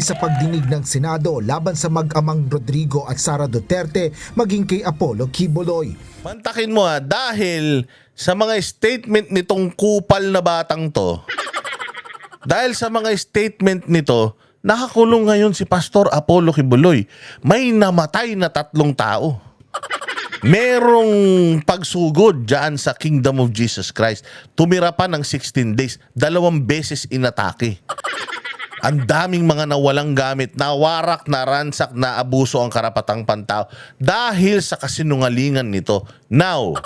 Sa pagdinig ng Senado laban sa mag-amang Rodrigo at Sara Duterte maging kay Apollo Quiboloy. Mantakin mo dahil sa mga statement nitong kupal na batang to, dahil sa mga statement nito, nakakulong ngayon si Pastor Apollo Quiboloy. May namatay na 3 tao. Merong pagsugod dyan sa Kingdom of Jesus Christ. Tumira pa ng 16 days. 2 beses inatake. Ang daming mga nawalang gamit, nawarak, naransak, naabuso ang karapatang pantao dahil sa kasinungalingan nito. Now,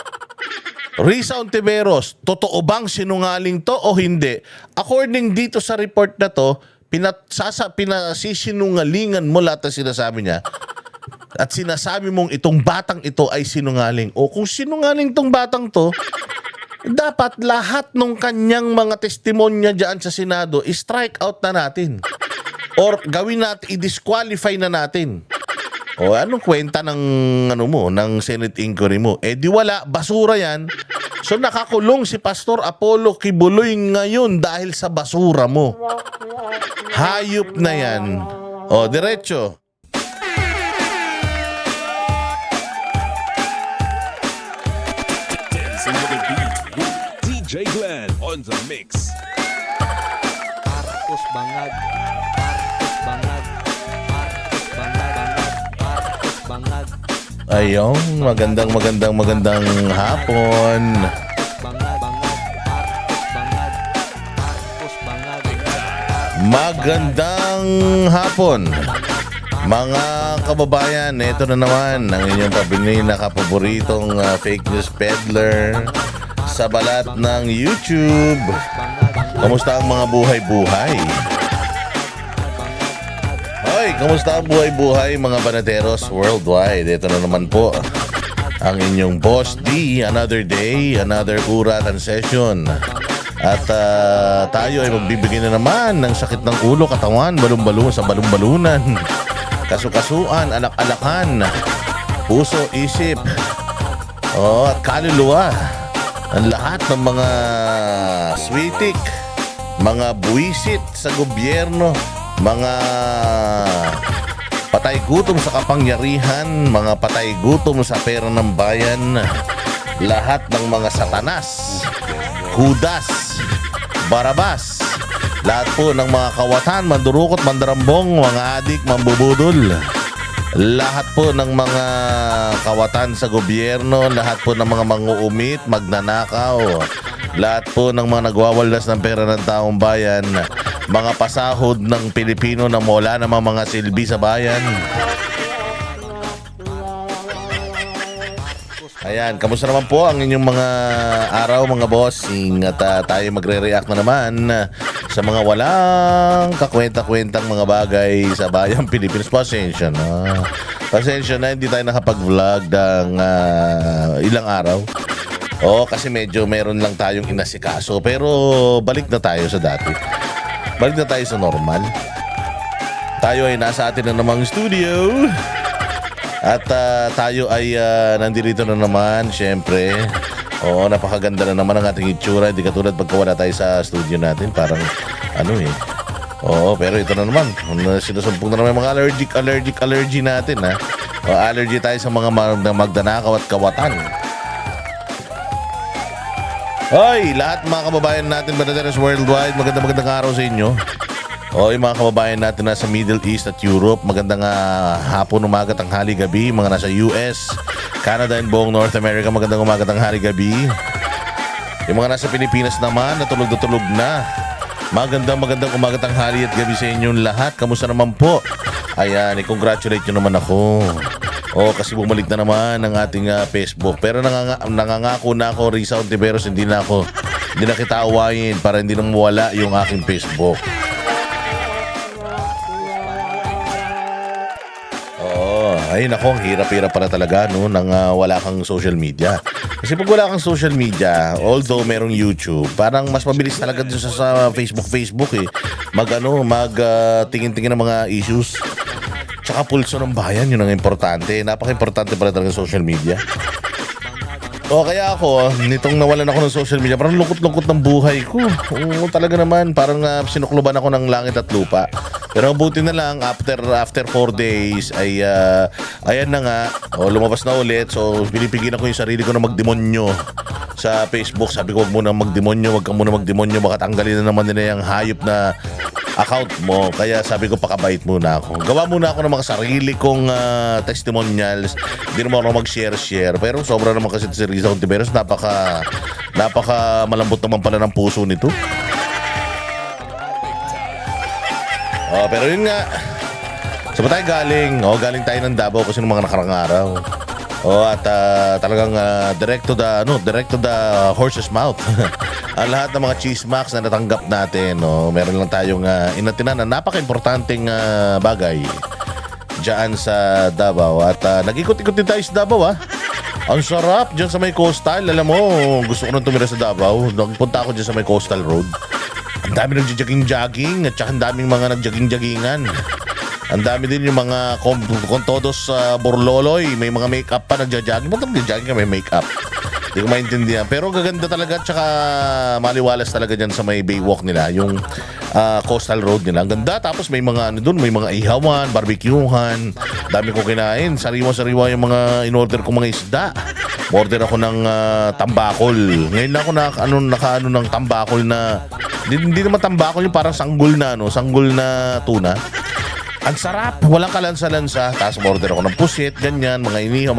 Risa Ontiveros, totoo bang sinungaling to o hindi? According dito sa report na to, pinasisinungalingan mo lahat na sinasabi niya at sinasabi mong itong batang ito ay sinungaling. O kung sinungaling tong batang to, dapat lahat ng kanyang mga testimonya dyan sa Senado i-strike out na natin. Or gawin natin, i-disqualify na natin. O anong kwenta ng ng Senate inquiry mo? Eh di wala, basura yan. So nakakulong si Pastor Apollo Quiboloy ngayon dahil sa basura mo. Hayop na yan. O diretso. DJ Glenn on the mix. Marcos Bangag, Marcos Bangag, Marcos Bangag, Marcos Bangag, Ayong, magandang hapon. Bangag, Bangag, Marcos Bangag, Marcos Bangag, Magandang hapon. Mga kababayan, ito na naman ang inyong pabili na kapaboritong fake news peddler sa balat ng YouTube. Kamusta ang mga buhay-buhay? Hoy, kamusta ang buhay-buhay mga banateros worldwide? Ito na naman po ang inyong Boss D. Another day, another uratan session. At tayo ay magbibigay na naman ng sakit ng ulo, katawan, balon-balon sa balon-balunan, kasukasuan, alak-alakan, puso, isip, at kaluluwa. Ang lahat ng mga switik, mga buwisit sa gobyerno, mga patay gutom sa kapangyarihan, mga patay gutom sa pera ng bayan, lahat ng mga satanas, Judas, Barabas, lahat po ng mga kawatan, mandurukot, mandarambong, mga adik, mambubudol, lahat po ng mga kawatan sa gobyerno, lahat po ng mga manguumit, magnanakaw, lahat po ng mga nagwawaldas ng pera ng taong bayan, mga pasahod ng Pilipino na wala namang mga silbi sa bayan. Ayan, kamusta naman po ang inyong mga araw mga bossing? At tayo magre-react na naman sa mga walang kakwenta-kwentang mga bagay sa bayang Pilipinas. Pasensya na. Pasensya na, hindi tayo nakapag-vlog ng ilang araw. Kasi medyo meron lang tayong inasikaso. Pero balik na tayo sa dati. Balik na tayo sa normal. Tayo ay nasa atin na namang studio. At tayo ay nandito na naman, syempre. Napakaganda na naman ang ating itsura. Hindi katulad pagka wala tayo sa studio natin. Parang pero ito na naman. Sinusumpong na naman yung mga allergy natin, ha. Allergy tayo sa mga magdanakaw at kawatan. Hoy, lahat mga kababayan natin, banateros worldwide, magandang araw sa inyo. Yung mga kababayan natin nasa Middle East at Europe, magandang hapon, umaga, tanghali, gabi. Mga nasa US, Canada and buong North America, magandang umaga, tanghali, gabi. Yung mga nasa Pilipinas naman, natulog na. Magandang umaga, tanghali at gabi sa inyong lahat. Kamusta naman po? Ayan, i-congratulate nyo naman ako. Kasi bumalik na naman ang ating Facebook. Pero nangangako na ako, Risa Ontiveros, hindi na kita awayin para hindi nang mawala yung aking Facebook. Ay nako, hirap-hirap pala talaga nang wala kang social media. Kasi pag wala kang social media, although merong YouTube, parang mas mabilis talaga dito sa Facebook tingin-tingin ng mga issues. Tsaka pulso ng bayan, yun ang importante. Napaka-importante pala talaga social media. Kaya ako, nitong nawalan ako ng social media, parang lungkot-lungkot ng buhay ko. Talaga naman, parang sinukluban ako ng langit at lupa. Pero buti na lang after 4 days ay ayan na nga, lumabas na ulit. So pinipigilan ko yung sarili ko na magdemonyo sa Facebook. Sabi ko, wag muna magdemonyo, wag ka muna magdemonyo, baka tanggalin na naman nila yung hayop na account mo. Kaya sabi ko, pakabait muna ako. Gawa muna ako ng mga sarili kong testimonials. Hindi naman ako mag-share. Pero sobra naman kasi si Riza Ontiveros. Napaka malambot naman pala ng puso nito. Pero yun nga, saan ba tayo galing? Galing tayo ng Davao kasi ng mga nakarang araw. At talagang direct to the horse's mouth. Ang lahat ng mga chismax na natanggap natin, meron lang tayong inatinan na napaka-importanting bagay dyan sa Davao. At nag-ikot-ikot din tayo sa Davao, Ang sarap dyan sa may coastal. Alam mo, gusto ko nang tumira sa Davao. Nagpunta ako dyan sa may coastal road. Ang dami nagja-jogging at saka ang daming mga nagjogging-joggingan. Ang dami din yung mga kontodos sa Borloloy. May mga make-up pa nagja-jogging. Ba't nagja-jogging ka may make-up? Hindi ko maintindihan. Pero gaganda talaga at saka maliwalas talaga dyan sa may Baywalk nila. Yung coastal road nila. Ang ganda. Tapos may mga doon, may mga ihawan, barbecuehan. Dami ko kinain. Sariwa-sariwa yung mga in-order ko mga isda. Order ako ng tambakol. Ngayon na ako naka ng tambakol na hindi naman tambakol, yung parang sanggol na tuna. Ang sarap, walang kalansa-lansa. Tapos order ako ng pusit, ganyan, mga inihaw,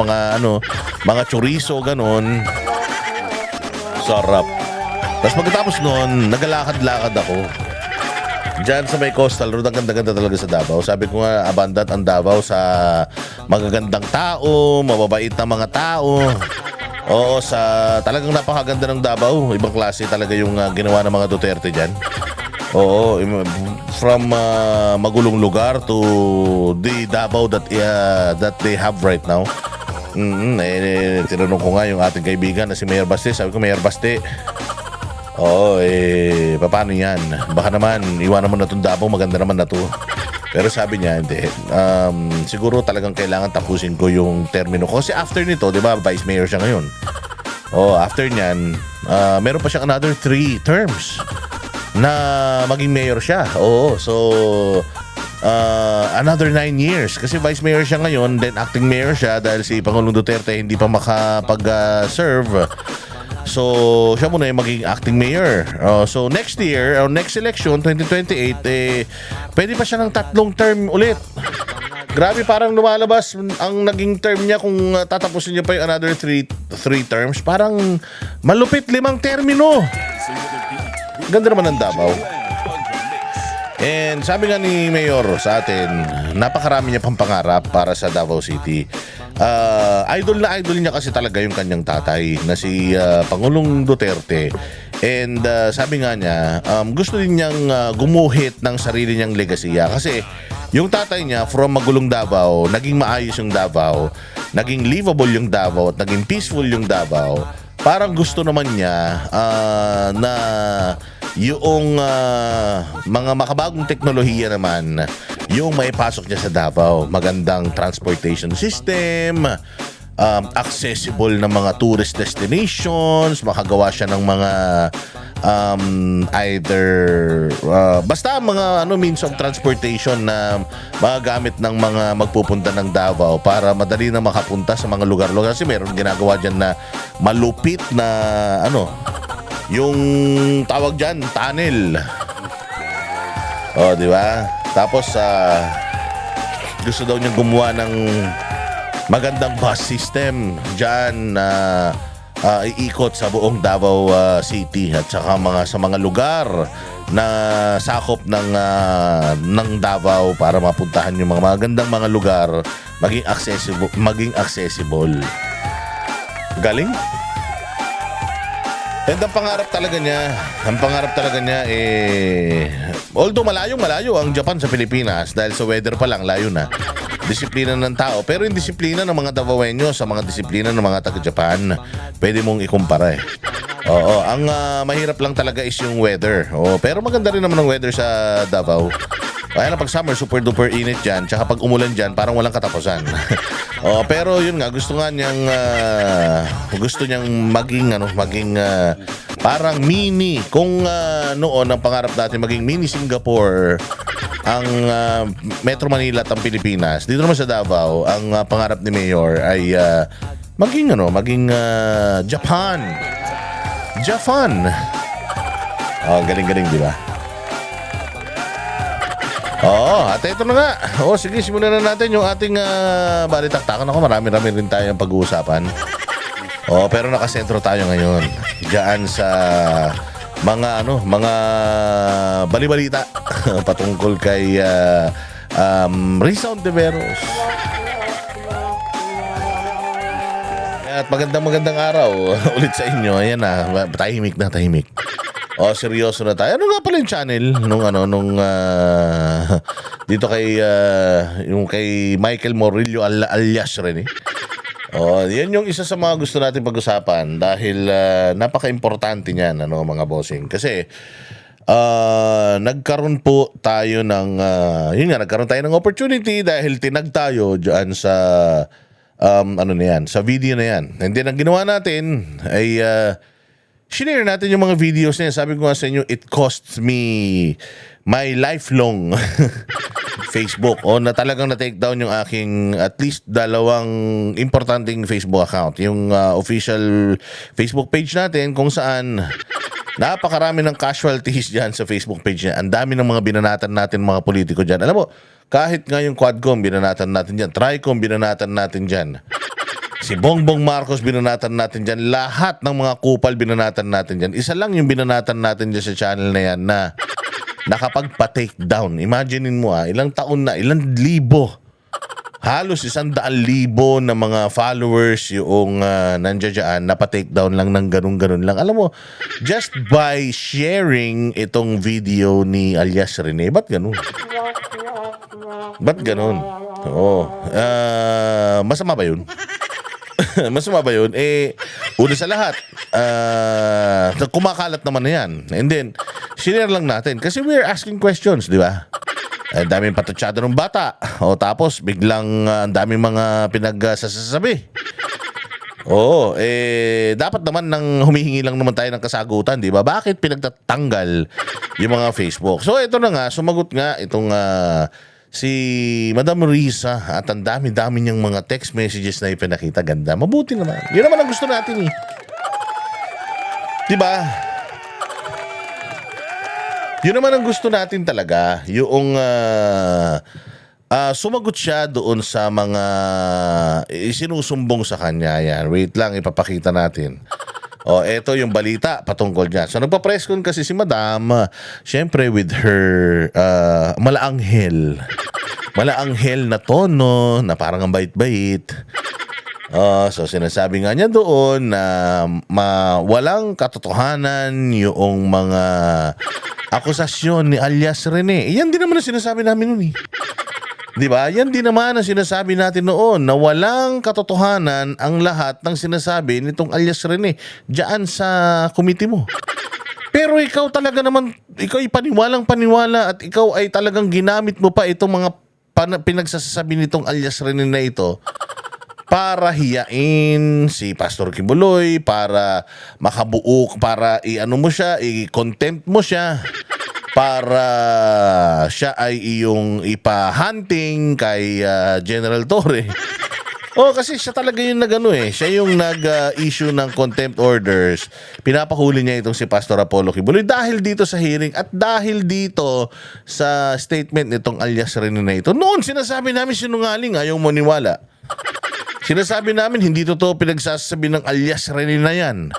mga chorizo, ganon. Sarap. Tapos pagkatapos noon, nagalakad-lakad ako. Diyan sa may coastal road, ang ganda-ganda talaga sa Davao. Sabi ko nga, abundant ang Davao sa magagandang tao, mababait na mga tao. Oo, talagang napakaganda ng Davao. Ibang klase talaga yung ginawa ng mga Duterte dyan. Oo, from magulong lugar to the Davao that they have right now. Tinanong ko nga yung ating kaibigan na si Mayor Baste. Sabi ko, Mayor Baste, paano yan? Baka naman, iwanan mo na itong Davao, maganda naman na to. Pero sabi niya, hindi. Siguro talagang kailangan tapusin ko yung termino ko. Kasi after nito, di ba, vice mayor siya ngayon. After niyan, meron pa siyang another 3 terms na maging mayor siya. Another 9 years. Kasi vice mayor siya ngayon, then acting mayor siya dahil si Pangulong Duterte hindi pa makapag-serve. So, siya muna yung maging acting mayor. So, next year, or next election, 2028, pwede pa siya ng 3 term ulit. Grabe, parang lumalabas ang naging term niya kung tatapusin niya pa yung another 3 terms. Parang malupit 5 termino. Ganda naman ng Davao. And sabi nga ni Mayor sa atin, napakarami niya pang pangarap para sa Davao City. Idol niya kasi talaga yung kanyang tatay na si Pangulong Duterte. And sabi nga niya, gusto din niyang gumuhit ng sarili niyang legasiya. Kasi yung tatay niya from magulong Davao, naging maayos yung Davao, naging livable yung Davao, at naging peaceful yung Davao. Parang gusto naman niya na yung mga makabagong teknolohiya naman yung maipasok niya sa Davao. Magandang transportation system, accessible na mga tourist destinations, makagawa siya ng mga either basta mga means of transportation na magagamit ng mga magpupunta ng Davao para madali na makapunta sa mga lugar-lugar. Kasi meron ginagawa dyan na malupit na yung tawag dyan, tunnel. Di ba? Tapos gusto daw niyang gumawa ng magandang bus system dyan na iikot sa buong Davao City at saka sa mga lugar na sakop ng Davao para mapuntahan yung mga magandang mga lugar, maging accessible. Galing? And ang pangarap talaga niya, although malayo ang Japan sa Pilipinas, dahil sa weather pa lang, layo na. Disiplina ng tao. Pero yung disiplina ng mga Davaoeño sa mga disiplina ng mga taga-Japan, pwede mong ikumpara ang mahirap lang talaga is yung weather. Pero maganda rin naman ang weather sa Davao. Kaya na pag summer, super duper init dyan. Tsaka pag umulan dyan, parang walang katapusan. Pero yun nga, gusto niyang maging parang mini. Kung noon ang pangarap natin maging mini Singapore, ang Metro Manila at ang Pilipinas. Dito naman sa Davao, ang pangarap ni Mayor ay maging Japan. Japan. Oh, galing-galing, di ba? Oo, at ito na nga. Sige, simulan na natin yung ating balitaktakan. Ako, marami-rami rin tayong pag-uusapan. Pero nakasentro tayo ngayon. Diyan sa mga balibalita patungkol kay Risa Ontiveros. At magandang araw ulit sa inyo. Ayan na, tahimik. Seryoso na tayo. Ano nga pala yung channel nung dito kay yung kay Michael Morillo alias Rene. Yan yung isa sa mga gusto natin pag-usapan dahil napaka-importante niyan mga bossing. Kasi nagkaroon po tayo ng nagkaroon tayo ng opportunity dahil tinag tayo diyan sa sa video na yan. And then ang ginawa natin ay shinare natin yung mga videos na yan. Sabi ko nga sa inyo, it costs me my lifelong Facebook. Na talagang na-take down yung aking at least dalawang importanteng Facebook account. Yung official Facebook page natin kung saan napakarami ng casualties dyan sa Facebook page niya. Ang dami ng mga binanatan natin mga politiko dyan. Alam mo, kahit nga yung Quadcom, binanatan natin dyan. Tricom, binanatan natin dyan. Si Bongbong Marcos, binanatan natin dyan. Lahat ng mga kupal, binanatan natin dyan. Isa lang yung binanatan natin dyan sa channel na yan na nakapagpa-take down. Imaginein mo ilang taon na, ilang libo. Halos 100,000 na mga followers yung nandiyan, napa-take down lang ng ganun-ganun lang. Alam mo, just by sharing itong video ni alias Rene, ba't ganun? Ba't ganun? Masama ba yun? Masama ba yun? Una sa lahat, kumakalat naman na yan. And then, share lang natin. Kasi we're asking questions, di ba? Ang daming patutsada ng bata. Tapos, biglang ang daming mga pinagsasabi. Dapat naman nang humihingi lang naman tayo ng kasagutan, di ba? Bakit pinagtatanggal yung mga Facebook? So, ito na nga, sumagot nga itong si Madam Risa at ang dami-dami niyang mga text messages na ipinakita. Ganda. Mabuti naman. Yun naman ang gusto natin Diba? Yun naman ang gusto natin talaga. Yung sumagot siya doon sa mga isinusumbong sa kanya. Yan. Wait lang, ipapakita natin. Eto yung balita patungkol dyan. So, nagpa-press con kasi si Madam, syempre with her malaanghel na tono, na parang ang bait-bait. So, sinasabi nga niya doon na walang katotohanan yung mga akusasyon ni alias Rene. Yan din naman ang sinasabi namin noon Diba? Yan din naman ang sinasabi natin noon na walang katotohanan ang lahat ng sinasabi nitong alias Rene diyan sa committee mo. Pero ikaw talaga naman, ikaw ay paniwalang-paniwala at ikaw ay talagang ginamit mo pa itong mga pinagsasabi nitong alias Rene na ito para hiyain si Pastor Kibuloy, para makabuok, para i-contempt mo siya, para siya ay iyong ipa-hunting kay General Torre. Kasi siya talaga yung siya yung nag-issue ng contempt orders. Pinapahuli niya itong si Pastor Apollo Kibuloy dahil dito sa hearing at dahil dito sa statement nitong alias Rene na ito. Noon sinasabi namin sinungaling, ayaw mo niwala. Sinasabi namin hindi totoo pinagsasabi ng alias Rene na yan.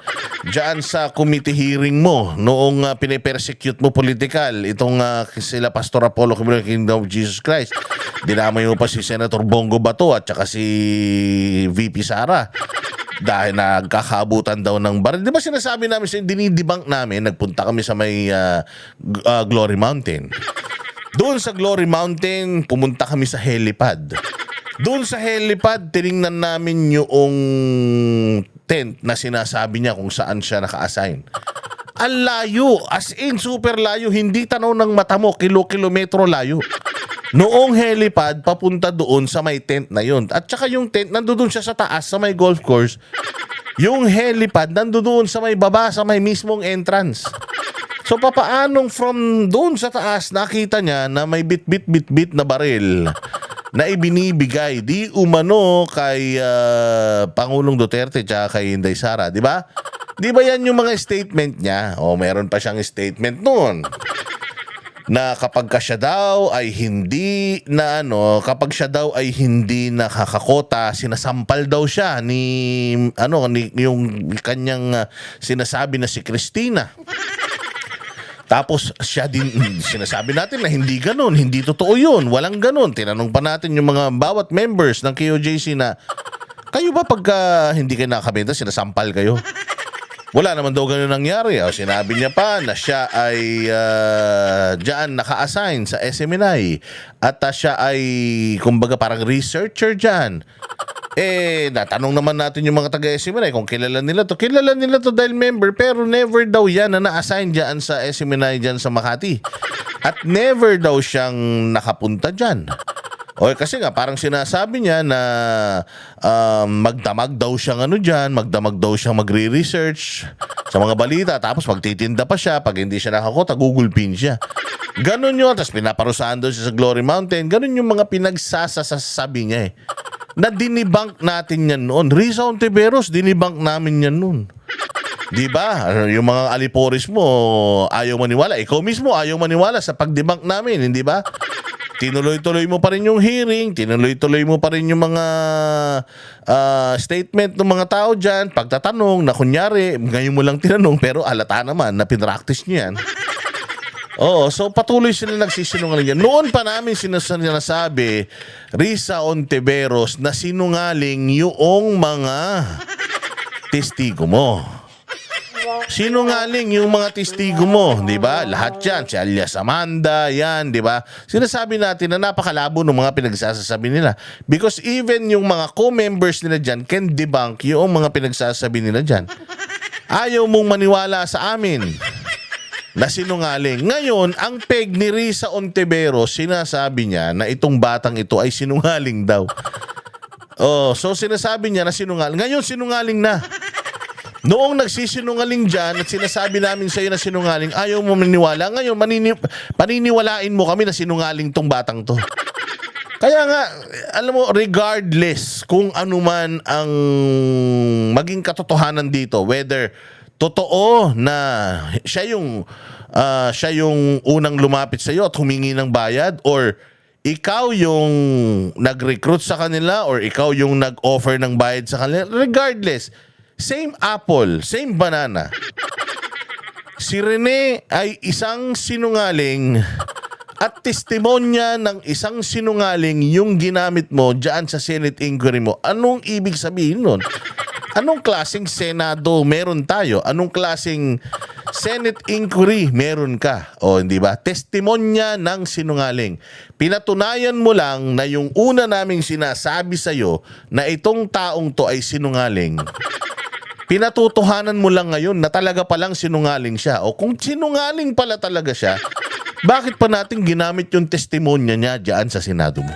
Diyan sa committee hearing mo noong pinipersecute mo political itong sila Pastor Apollo Kibuloy, Kingdom of Jesus Christ. Dinamay mo pa si Senator Bongo Bato at saka si VP Sara dahil nagkakabutan daw ng baril. Di ba sinasabi namin, dinidebunk namin, nagpunta kami sa may Glory Mountain. Doon sa Glory Mountain, pumunta kami sa helipad. Doon sa helipad, tiningnan namin yung tent na sinasabi niya kung saan siya naka-assign. Ang layo, as in super layo, hindi tanaw ng mata mo, kilometro layo. Noong helipad, papunta doon sa may tent na yun. At saka yung tent, nandoon siya sa taas, sa may golf course. Yung helipad, nandoon sa may baba, sa may mismong entrance. So papaanong from doon sa taas nakita niya na may bit na baril na ibinibigay di umano kay Pangulong Duterte tsaka kay Inday Sara, di ba? Di ba yan yung mga statement niya? O meron pa siyang statement noon na kapag ka siya daw ay hindi na kapag siya daw ay hindi nakakakota, sinasampal daw siya ni yung kanyang sinasabi na si Cristina. Tapos siya din, sinasabi natin na hindi ganun, hindi totoo yun, walang ganun. Tinanong pa natin yung mga bawat members ng KOJC na, kayo ba pagka hindi kayo nakakabenta, sinasampal kayo? Wala naman daw ganun nangyari. Sinabi niya pa na siya ay dyan naka-assign sa SMNI at siya ay kumbaga parang researcher dyan. Natanong naman natin yung mga taga-SMNI kung kilala nila to. Kilala nila to dahil member pero never daw yan na na-assign dyan sa SMNI dyan sa Makati. At never daw siyang nakapunta dyan. Kasi nga parang sinasabi niya na magdamag daw siyang dyan, magdamag daw siyang magre-research sa mga balita, tapos magtitinda pa siya, pag hindi siya nakakota, Google pin siya. Ganon yun, tapos pinaparusahan daw siya sa Glory Mountain, ganon yung mga pinagsasasabi niya na dinibank natin yan noon. Risa Ontiveros, dinibank namin yan noon. Di ba? Yung mga aliporis mo, ayaw maniwala. Ikaw mismo, ayaw maniwala sa pagdibank namin, hindi ba? Tinuloy-tuloy mo pa rin yung hearing, tinuloy-tuloy mo pa rin yung mga statement ng mga tao dyan, pagtatanong na kunyari, ngayon mo lang tinanong, pero alata naman na pinractice niyo yan. So patuloy sila nagsisinungaling yan. Noon pa namin sinasabi, Risa Ontiveros, na sinungaling yung mga testigo mo. Sinungaling yung mga testigo mo, di ba? Lahat yan, si alias Amanda, yan, di ba? Sinasabi natin na napakalabo ng mga pinagsasabi nila. Because even yung mga co-members nila dyan can debunk yung mga pinagsasabi nila dyan. Ayaw mong maniwala sa amin na sinungaling. Ngayon, ang peg ni Risa Ontiveros, sinasabi niya na itong batang ito ay sinungaling daw. So sinasabi niya na sinungaling. Ngayon, sinungaling na. Noong nagsisinungaling dyan at sinasabi namin sa iyo na sinungaling, ayaw mo maniwala. Ngayon, paniniwalain mo kami na sinungaling tong batang to. Kaya nga, alam mo, regardless kung ano man ang maging katotohanan dito, whether totoo na siya yung unang lumapit sa iyo at humingi ng bayad, or ikaw yung nag-recruit sa kanila, or ikaw yung nag-offer ng bayad sa kanila, regardless, same apple, same banana. Si Rene ay isang sinungaling at testimonya ng isang sinungaling yung ginamit mo dyan sa Senate inquiry mo. Anong ibig sabihin nun? Anong klaseng Senado meron tayo? Anong klaseng Senate inquiry meron ka? Hindi ba? Testimonya ng sinungaling. Pinatunayan mo lang na yung una naming sinasabi sa'yo na itong taong to ay sinungaling. Pinatutuhanan mo lang ngayon na talaga palang sinungaling siya. Kung sinungaling pala talaga siya, bakit pa natin ginamit yung testimonya niya dyan sa Senado mo?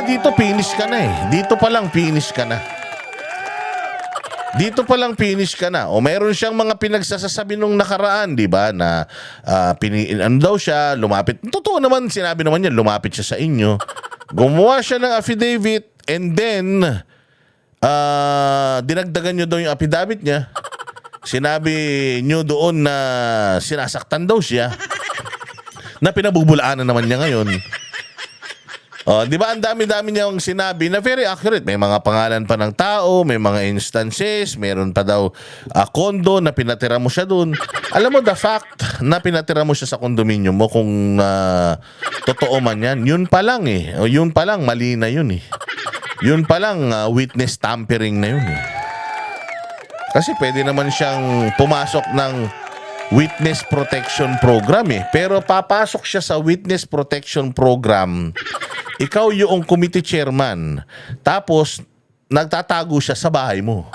Dito finish ka na Dito pa lang finish ka na. Dito pa lang finish ka na. Mayroon siyang mga pinagsasasabi nung nakaraan, di ba, na daw siya, lumapit. Totoo naman, sinabi naman niya, lumapit siya sa inyo. Gumawa siya ng affidavit and then dinagdagan nyo daw yung affidavit niya. Sinabi nyo doon na sinasaktan daw siya, na pinabubulaanan naman niya ngayon. Di ba ang dami-dami niyang sinabi na very accurate. May mga pangalan pa ng tao, may mga instances, meron pa daw kondo na pinatira mo siya doon. Alam mo, the fact na pinatira mo siya sa kondominium mo, kung totoo man yan, yun pa lang yun pa lang, mali na yun Yun pa lang, witness tampering na yun Kasi pwede naman siyang pumasok ng witness protection program Pero papasok siya sa witness protection program, ikaw yung committee chairman, tapos nagtatago siya sa bahay mo.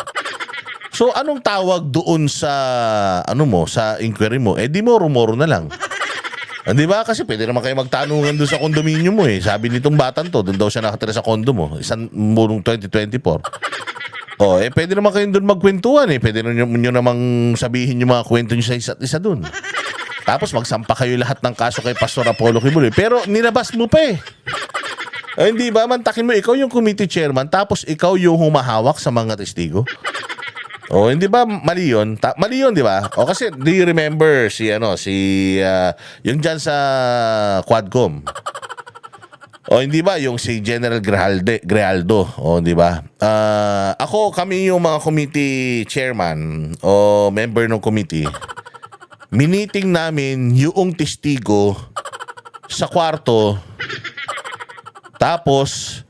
So anong tawag doon sa sa inquiry mo? Di moro-moro na lang. Di ba? Kasi pwede naman kayo magtanungan doon sa condominium mo Sabi nitong batang to, doon daw siya nakatira sa condo mo, isang murong 2024. Pwede naman kayong doon magkwentuhan eh. Pwede nyo namang sabihin yung mga kwento nyo sa isa't isa doon. Tapos magsampa kayo lahat ng kaso kay Pastor Apollo Kibuloy. Pero nilabas mo pa eh. Hindi ba? Mantakin mo, ikaw yung committee chairman, tapos ikaw yung humahawak sa mga testigo. Hindi ba mali yun? Mali yun, di ba? Kasi do you remember yung dyan sa Quadcom? Hindi ba yung si General Grijaldo? Di ba? Kami yung mga committee chairman o member ng committee. Miniting namin yung testigo sa kwarto. Tapos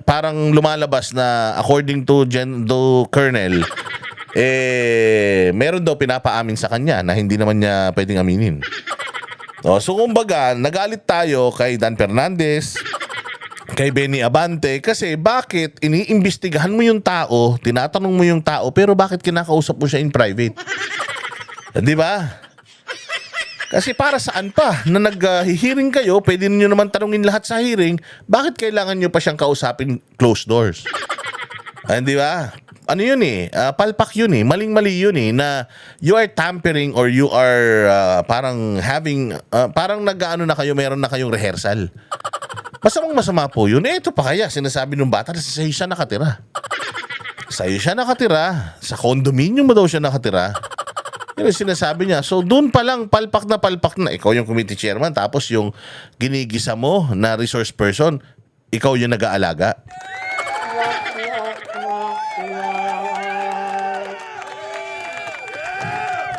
parang lumalabas na according to Colonel, meron daw pinapaamin sa kanya na hindi naman niya pwedeng aminin. So kumbaga, nagalit tayo kay Dan Fernandez, kay Benny Abante, kasi bakit iniimbestigahan mo yung tao, tinatanong mo yung tao, pero bakit kinakausap mo siya in private? Di ba? Kasi para saan pa na nag-hearing kayo, pwede niyo naman tanungin lahat sa hearing, bakit kailangan niyo pa siyang kausapin closed doors? Di ba? Ano yun eh? Palpak yun eh. Maling-mali yun eh, na you are tampering or you are parang having, parang nag-ano na kayo, meron na kayong rehearsal. Masamang-masama po yun. Ito pa kaya, sinasabi ng bata na sa'yo siya nakatira. Sa'yo siya nakatira. Sa condominium mo daw siya nakatira. Yun ang sinasabi niya. So, doon pa lang, palpak na. Ikaw yung committee chairman, tapos yung ginigisa mo na resource person, ikaw yung nag-aalaga.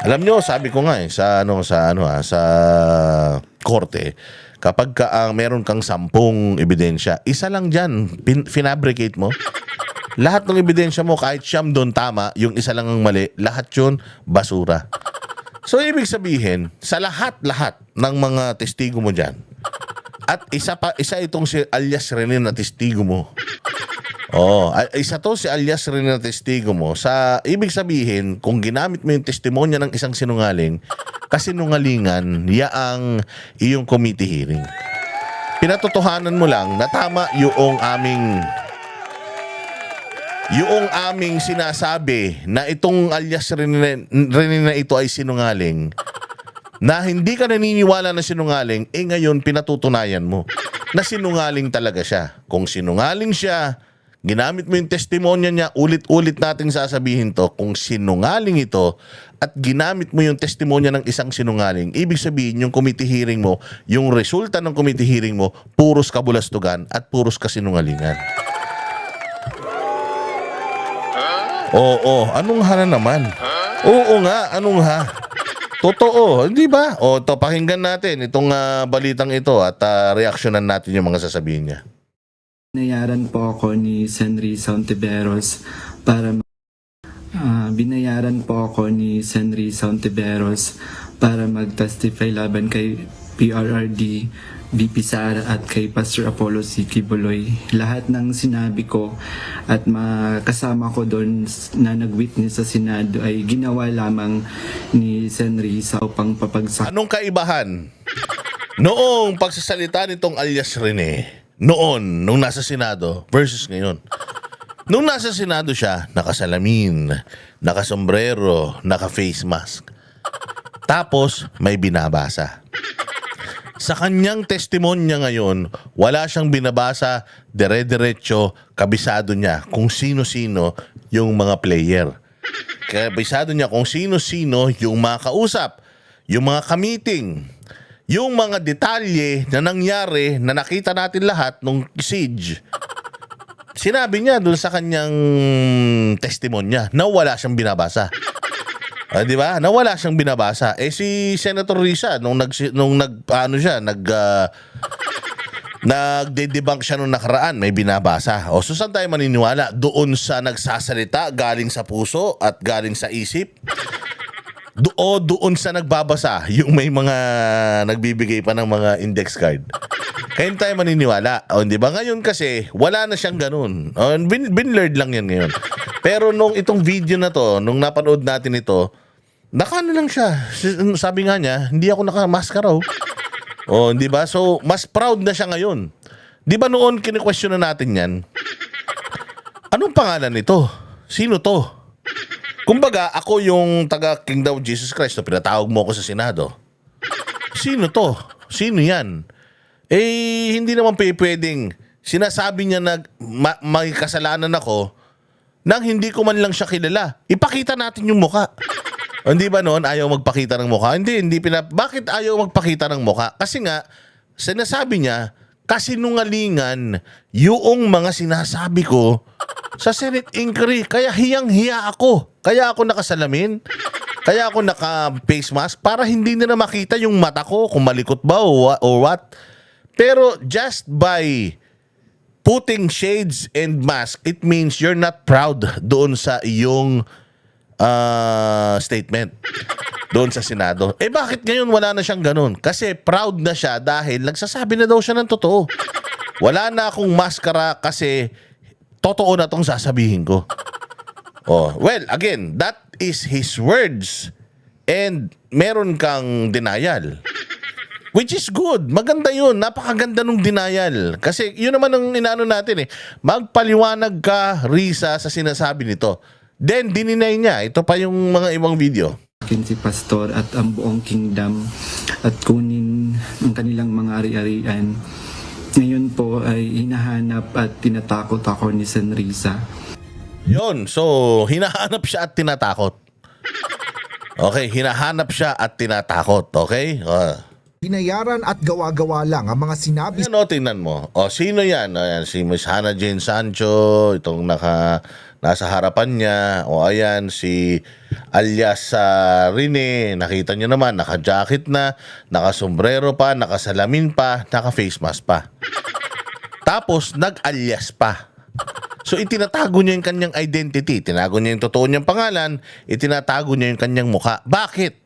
Alam nyo, sabi ko nga sa korte, kapag meron kang 10 ebidensya, isa lang dyan, finabricate mo. Lahat ng ebidensya mo, kahit siyam doon tama, yung isa lang ang mali, lahat yun, basura. So, ibig sabihin, sa lahat-lahat ng mga testigo mo dyan, at isa itong si alias Rene na testigo mo. Isa to si alias Rene na testigo mo. Ibig sabihin, kung ginamit mo yung testimonya ng isang sinungaling, kasinungalingan, yaang iyong committee hearing. Pinatotohanan mo lang na tama yung aming sinasabi na itong alias Rene na ito ay sinungaling, na hindi ka naniniwala na sinungaling, ngayon pinatutunayan mo na sinungaling talaga siya. Kung sinungaling siya, ginamit mo yung testimonya niya, ulit-ulit natin sasabihin to, kung sinungaling ito at ginamit mo yung testimonya ng isang sinungaling, ibig sabihin yung committee hearing mo, yung resulta ng committee hearing mo, puros kabulastugan at puros kasinungalingan. Anong ha na naman? Oo nga, anong ha? Totoo, di ba? Pakinggan natin itong balitang ito at reaksyonan natin yung mga sasabihin niya. Binayaran po ako ni Senri Sauntiveros para mag-testify laban kay PRRD, VP Sara at kay Pastor Apollo Kibuloy. Lahat ng sinabi ko at kasama ko doon na nag-witness sa Senado ay ginawa lamang ni Senri sa upang papagsak. Anong kaibahan noong pagsasalita nitong alias Rene nung nasa Senado versus ngayon? Nung nasa Senado siya, nakasalamin, nakasombrero, naka-face mask. Tapos may binabasa. Sa kanyang testimonya ngayon, wala siyang binabasa, dire-diretso, kabisado niya kung sino-sino yung mga player. Kabisado niya kung sino-sino yung mga kausap, yung mga ka-meeting, yung mga detalye na nangyari na nakita natin lahat nung siege. Sinabi niya dun sa kanyang testimonya na wala siyang binabasa. Di ba? Nawala siyang binabasa. Si Senator Risa nagde-debunk siya nung nakaraan, may binabasa. So saan tayo maniniwala? Doon sa nagsasalita galing sa puso at galing sa isip? Doon sa nagbabasa, yung may mga nagbibigay pa ng mga index card? Kaya tayo maniniwala. Di ba? Ngayon kasi, wala na siyang ganun. Binlurred lang yan ngayon. Pero nung itong video na to, nung napanood natin ito, nakano lang siya. Sabi nga niya, hindi ako naka-maskara. Di ba? So, mas proud na siya ngayon. Di ba noon kini-question na natin yan? anong pangalan nito? Sino to? Kumbaga, ako yung taga Kingdom of Jesus Christ na pinatawag mo ako sa Senado. Sino to? Sino yan? Eh, hindi naman pwedeng sinasabi niya na may kasalanan ako nang hindi ko man lang siya kilala. Ipakita natin yung muka. Hindi ba noon ayaw magpakita ng muka? Bakit ayaw magpakita ng muka? Kasi nga, sinasabi niya, kasinungalingan yung mga sinasabi ko sa Senate inquiry. Kaya hiyang-hiya ako. Kaya ako nakasalamin. Kaya ako naka-face mask para hindi nila makita yung mata ko kung malikot ba or what. Pero just by putting shades and mask, it means you're not proud doon sa iyong statement doon sa Senado. Eh bakit ngayon wala na siyang ganun? Kasi proud na siya dahil nagsasabi na daw siya ng totoo. Wala na akong maskara kasi totoo na tong sasabihin ko. Oh, well, again, that is his words and meron kang denial. Which is good. Maganda yun. Napakaganda nung denial. Kasi yun naman ang inaano natin eh. Magpaliwanag ka, Risa, sa sinasabi nito. Then, dininay niya. Ito pa yung mga ibang video. Akin si Pastor at ang buong kingdom at kunin ang kanilang mga ari-arian. Ngayon po ay hinahanap at tinatakot ako ni San Risa. Yun. So, hinahanap siya at tinatakot. Okay, hinahanap siya at tinatakot. Okay? Binayaran at gawa-gawa lang ang mga sinabi Ayan o, tingnan mo. O, sino yan? Ayan, si Miss Hannah Jane Sancho, itong nasa harapan niya. O, ayan, si alias Rene. Nakita niyo naman, naka-jacket na, naka-sombrero pa, naka-salamin pa, naka-face mask pa. Tapos, nag-alias pa. So, itinatago niya yung kanyang identity. Tinago niya yung totoo niyang pangalan, itinatago niya yung kanyang mukha. Bakit?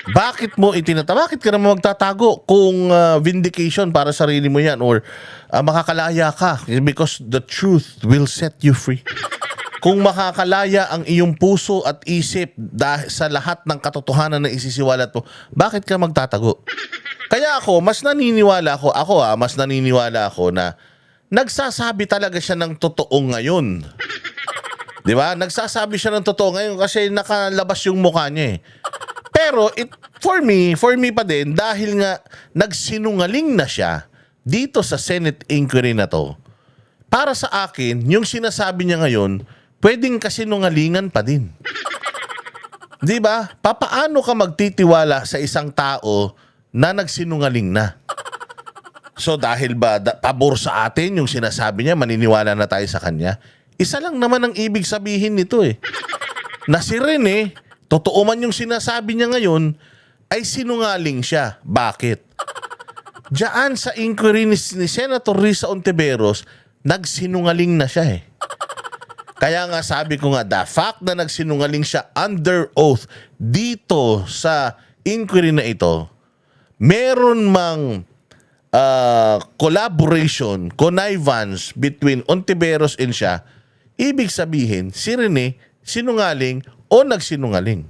Bakit mo Bakit ka naman magtatago kung vindication para sa sarili mo yan or makakalaya ka? Because the truth will set you free. Kung makakalaya ang iyong puso at isip sa lahat ng katotohanan na isisiwalat mo, bakit ka magtatago? Kaya mas naniniwala ako na nagsasabi talaga siya ng totoo ngayon. Di ba? Nagsasabi siya ng totoo ngayon kasi nakalabas yung mukha niya eh. Pero for me pa din, dahil nga nagsinungaling na siya dito sa Senate inquiry na to, para sa akin, yung sinasabi niya ngayon, pwedeng kasinungalingan pa din. Di ba? Papaano ka magtitiwala sa isang tao na nagsinungaling na? So dahil ba pabor sa atin yung sinasabi niya, maniniwala na tayo sa kanya? Isa lang naman ang ibig sabihin nito eh. Na si Rene, totoo man yung sinasabi niya ngayon, ay sinungaling siya. Bakit? Diyan sa inquiry ni Senator Risa Ontiveros, nagsinungaling na siya eh. Kaya nga sabi ko nga, the fact na nagsinungaling siya under oath dito sa inquiry na ito, meron mang collaboration, connivance between Ontiveros and siya, ibig sabihin, si Rene sinungaling o nagsinungaling.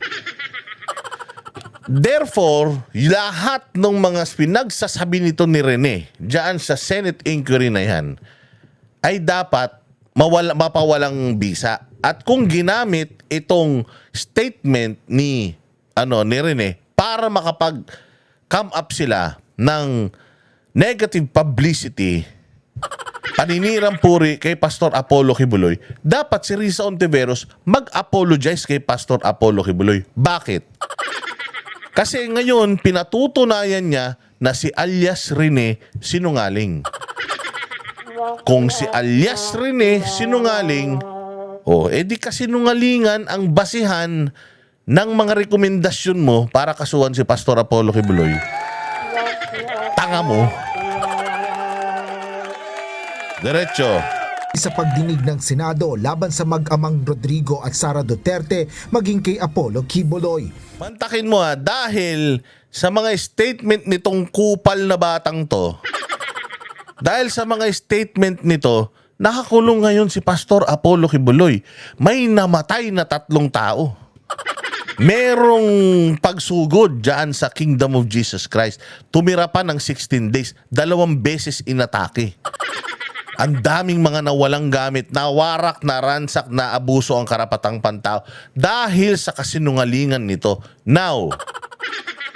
Therefore, lahat ng mga pinagsasabi nito ni Rene diyan sa Senate inquiry na yan ay dapat mapawalang bisa. At kung ginamit itong statement ni Rene para makapag-come up sila ng negative publicity, paninirang puri kay Pastor Apollo Kibuloy, dapat si Risa Ontiveros mag-apologize kay Pastor Apollo Kibuloy. Bakit? Kasi ngayon, pinatutunayan niya na si alias Rene sinungaling. Kung si alias Rene sinungaling, edi kasinungalingan ang basihan ng mga rekomendasyon mo para kasuhan si Pastor Apollo Kibuloy. Tanga mo. Diretso. sa pagdinig ng Senado laban sa mag-amang Rodrigo at Sara Duterte maging kay Apollo Kibuloy. Mantakin mo dahil sa mga statement nitong kupal na batang to, dahil sa mga statement nito, nakakulong ngayon si Pastor Apollo Kibuloy. May namatay na 3 tao. Merong pagsugod dyan sa Kingdom of Jesus Christ. Tumira pa ng 16 days. 2 beses inatake. Ang daming mga nawalang gamit, nawarak, naransak, naabuso ang karapatang pantao dahil sa kasinungalingan nito. Now,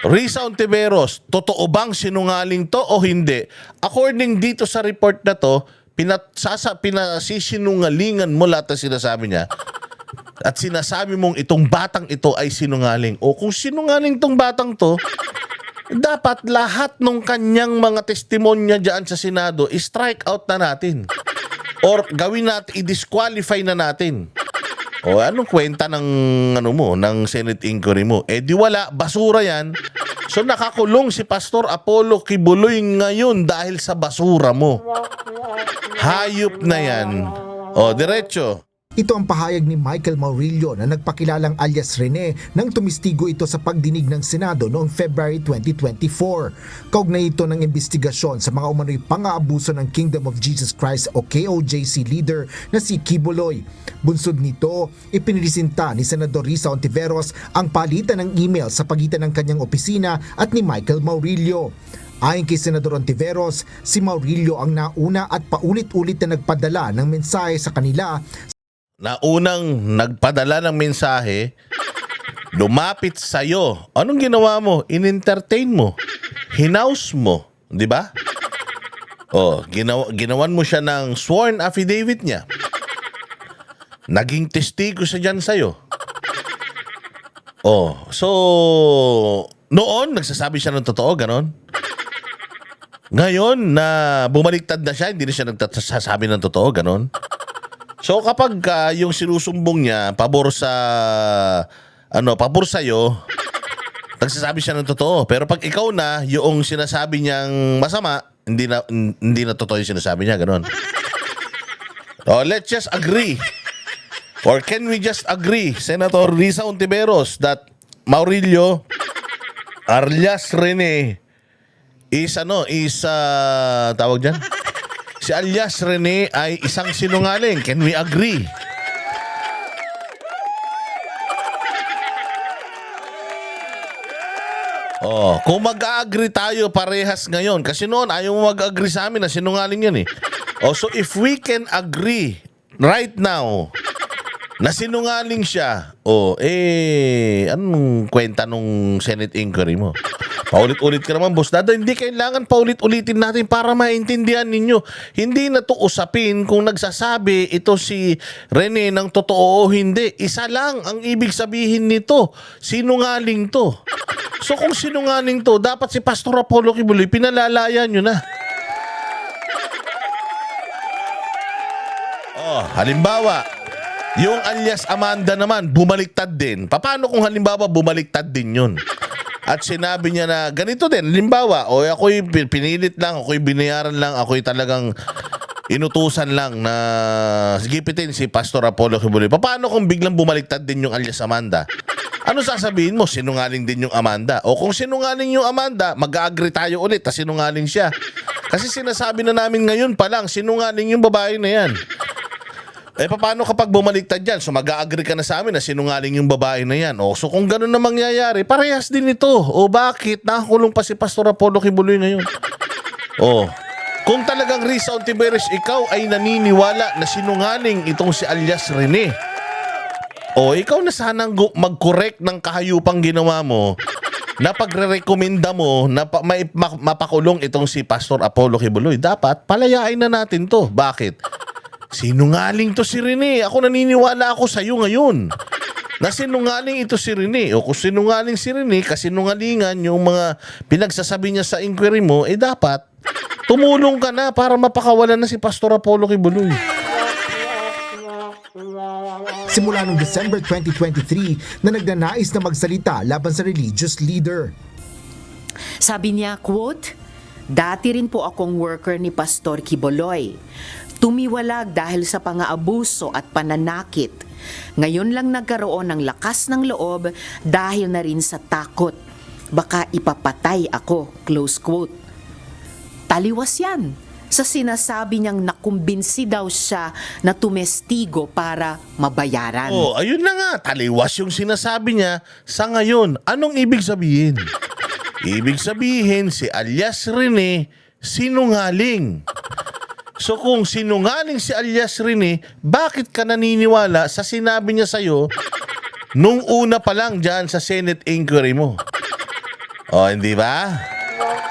Risa Ontiveros, totoo bang sinungaling to o hindi? According dito sa report na to, pinasisinungalingan mo lahat ng sinasabi niya at sinasabi mong itong batang ito ay sinungaling. O kung sinungaling tong batang to, dapat lahat ng kanyang mga testimonya dyan sa Senado i-strike out na natin. Or gawin natin, i-disqualify na natin. O anong kwenta ng ng Senate inquiry mo? Eh di wala, basura yan. So nakakulong si Pastor Apollo Kibuloy ngayon dahil sa basura mo. Hayop na yan. O diretso. Ito ang pahayag ni Michael Maurilio na nagpakilalang alias Rene nang tumistigo ito sa pagdinig ng Senado noong February 2024. Kaugnay ito ng investigasyon sa mga umano'y pang-aabuso ng Kingdom of Jesus Christ o KOJC leader na si Kibuloy. Bunsod nito, ipinilisinta ni Senador Risa Ontiveros ang palitan ng email sa pagitan ng kanyang opisina at ni Michael Maurilio. Ayon kay Senador Ontiveros, si Maurilio ang nauna at paulit-ulit na nagpadala ng mensahe sa kanila Na unang nagpadala ng mensahe, lumapit sa'yo. Anong ginawa mo? In-entertain mo. Hinaus mo. Di ba? O, ginawan mo siya ng sworn affidavit niya. Naging testigo siya dyan sa'yo. O, so, noon, nagsasabi siya ng totoo, ganon. Ngayon, na bumaliktad na siya, hindi na siya nagsasabi ng totoo, ganon. So kapag yung sinusumbong niya pabor sa'yo, nagsasabi siya ng totoo. Pero pag ikaw na, yung sinasabi niyang masama, hindi na totoo yung sinasabi niya, ganon. So let's just agree. Or can we just agree, Senator Risa Ontiveros, that Maurilio alias Rene tawag dyan? Si alias Rene ay isang sinungaling. Can we agree? Oh, kung mag-agree tayo parehas ngayon, kasi noon ayaw mo mag-agree sa amin na sinungaling yan eh. Oh, so if we can agree right now na sinungaling siya, anong kwenta nung Senate inquiry mo? Paulit-ulit ka naman, boss. Dado, hindi kailangan paulit-ulitin natin para maintindihan ninyo. Hindi na to usapin kung nagsasabi ito si Rene ng totoo o hindi. Isa lang ang ibig sabihin nito. Sinungaling to. So kung sinungaling to, dapat si Pastor Apollo Kibuloy, pinalalayan nyo na. Oh, halimbawa, yung alias Amanda naman, bumaliktad din. Paano kung halimbawa bumaliktad din yun? At sinabi niya na ganito din, halimbawa, ako'y pinilit lang, ako'y binayaran lang, ako'y talagang inutusan lang na gipitin si Pastor Apollo Kibuloy. Paano kung biglang bumaliktad din yung alias Amanda? Ano sasabihin mo? Sinungaling din yung Amanda. O kung sinungaling yung Amanda, mag-agree tayo ulit na sinungaling siya. Kasi sinasabi na namin ngayon pa lang, sinungaling yung babae na yan. Paano kapag bumaliktad yan? So mag-agree ka na sa amin na sinungaling yung babae na yan. O so kung ganun na mangyayari, parehas din ito. O bakit? Nakakulong pa si Pastor Apollo Kibuloy ngayon. O, kung talagang Risa Ontiveros, ikaw ay naniniwala na sinungaling itong si alias Rene. O ikaw na sanang mag-correct ng kahayupang ginawa mo na pagre-recommenda mo na mapakulong itong si Pastor Apollo Kibuloy. Dapat palayain na natin to. Bakit? Sinungaling to si Rene. Ako naniniwala ako sa iyo ngayon. Na sinungaling ito si Rene. O kung sinungaling si Rene, kasinungalingan yung mga pinagsasabi niya sa inquiry mo, dapat tumulong ka na para mapakawalan na si Pastor Apollo Kibuloy. Simula noong December 2023 na nagnanais na magsalita laban sa religious leader. Sabi niya, quote, "Dati rin po akong worker ni Pastor Kibuloy. Tumiwalag dahil sa pang-aabuso at pananakit. Ngayon lang nagkaroon ng lakas ng loob dahil na rin sa takot. Baka ipapatay ako." Close quote. Taliwas yan sa sinasabi niyang nakumbinsi daw siya na tumestigo para mabayaran. Oh, ayun na nga. Taliwas yung sinasabi niya sa ngayon. Anong ibig sabihin? Ibig sabihin si alias Rene sinungaling. So kung sinungaling si alias Rene, bakit ka naniniwala sa sinabi niya sa'yo nung una pa lang dyan sa Senate inquiry mo? O, hindi ba?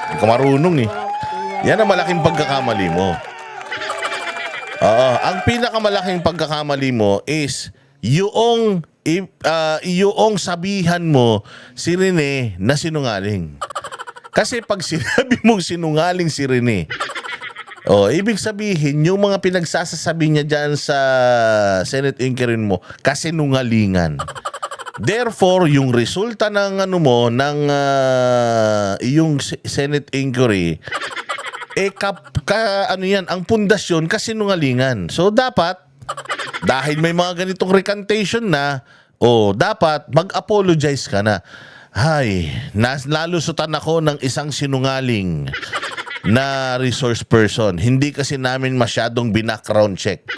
Hindi ka marunong eh. Yan ang malaking pagkakamali mo. Oo, ang pinakamalaking pagkakamali mo is yung sabihan mo si Rene na sinungaling. Kasi pag sinabi mong sinungaling si Rene, ibig sabihin, yung mga pinagsasasabi niya dyan sa Senate inquiry mo, kasinungalingan. Therefore, yung resulta ng yung Senate inquiry, ang pundasyon kasinungalingan. So, dapat, dahil may mga ganitong recantation na, dapat mag-apologize ka na. Hay, nalusutan ako ng isang sinungaling na resource person. Hindi kasi namin masyadong binackground check.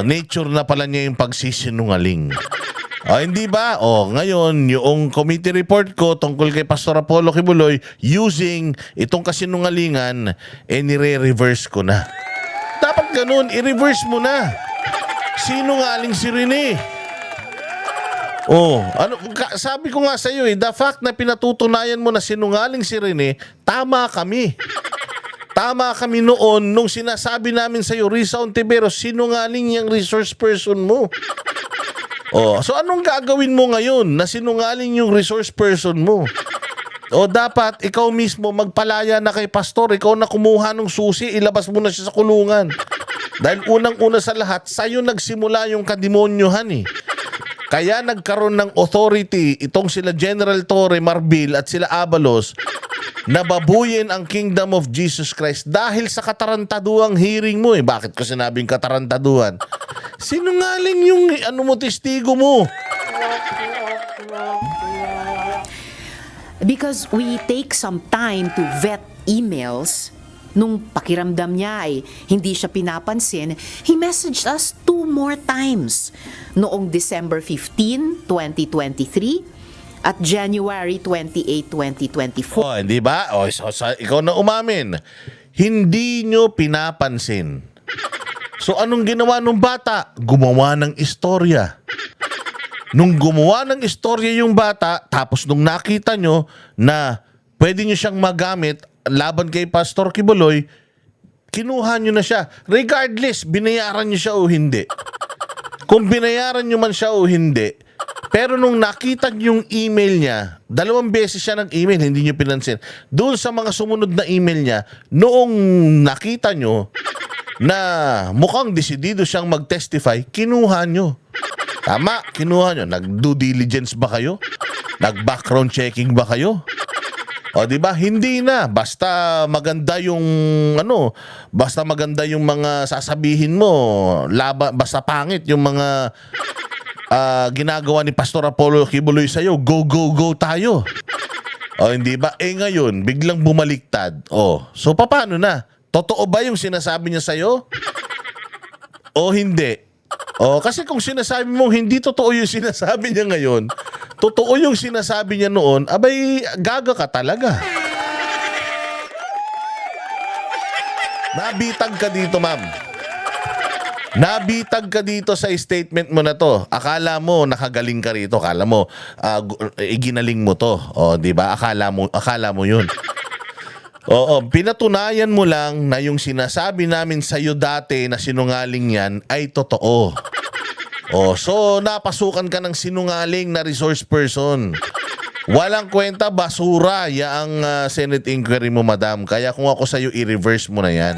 Nature na pala niya yung pagsisinungaling. Hindi ba? Ngayon, yung committee report ko tungkol kay Pastor Apollo Kibuloy using itong kasinungalingan, nire-reverse ko na. Dapat ganun, i-reverse mo na. Sinungaling si Rene. Sabi ko nga sa iyo, the fact na pinatutunayan mo na sinungaling si Rene, tama kami. Tama kami noon nung sinasabi namin sa iyo, Risa Ontiveros, sinungaling yung resource person mo. So anong gagawin mo ngayon na sinungaling yung resource person mo? Dapat ikaw mismo magpalaya na kay pastor, ikaw na kumuha ng susi, ilabas mo na siya sa kulungan. Dahil unang-una sa lahat, sa'yo nagsimula yung kademonyohan eh. Kaya nagkaroon ng authority itong sila General Torre, Marbil at sila Abalos na babuyin ang Kingdom of Jesus Christ dahil sa katarantaduang hearing mo eh. Bakit ko sinabing katarantaduhan? Sinungaling yung testigo mo. Because we take some time to vet emails. Nung pakiramdam niya ay hindi siya pinapansin, he messaged us 2 more times. Noong December 15, 2023 at January 28, 2024. Hindi ba? Ikaw na umamin. Hindi nyo pinapansin. So anong ginawa nung bata? Gumawa ng istorya. Nung gumawa ng istorya yung bata, tapos nung nakita nyo na pwede nyo siyang magamit laban kay Pastor Kibuloy, kinuha nyo na siya. Regardless, binayaran nyo siya o hindi. Kung binayaran nyo man siya o hindi, pero nung nakita nyo yung email niya, 2 beses siya nag-email, hindi nyo pinansin. Doon sa mga sumunod na email niya, noong nakita nyo na mukhang desidido siyang mag-testify, kinuha nyo. Tama, kinuha nyo. Nag-due diligence ba kayo? Nag-background checking ba kayo? Di ba? Hindi na. Basta maganda yung mga sasabihin mo, basta pangit yung mga ginagawa ni Pastor Apollo Kibuloy sa iyo, go tayo. Hindi ba? Ngayon biglang bumaliktad. So paano na? Totoo ba yung sinasabi niya sa iyo? O hindi? Kasi kung sinasabi mo hindi totoo yung sinasabi niya ngayon, totoo yung sinasabi niya noon, abay, gaga ka talaga. Nabitag ka dito, ma'am. Nabitag ka dito sa statement mo na to. Akala mo nakagaling ka rito. Akala mo iginaling mo to. Di ba? Akala mo yun. Pinatunayan mo lang na yung sinasabi namin sa iyo dati na sinungaling yan ay totoo. So napasukan ka ng sinungaling na resource person. Walang kwenta, basura ang Senate inquiry mo, madam. Kaya kung ako sa iyo, i-reverse mo na yan.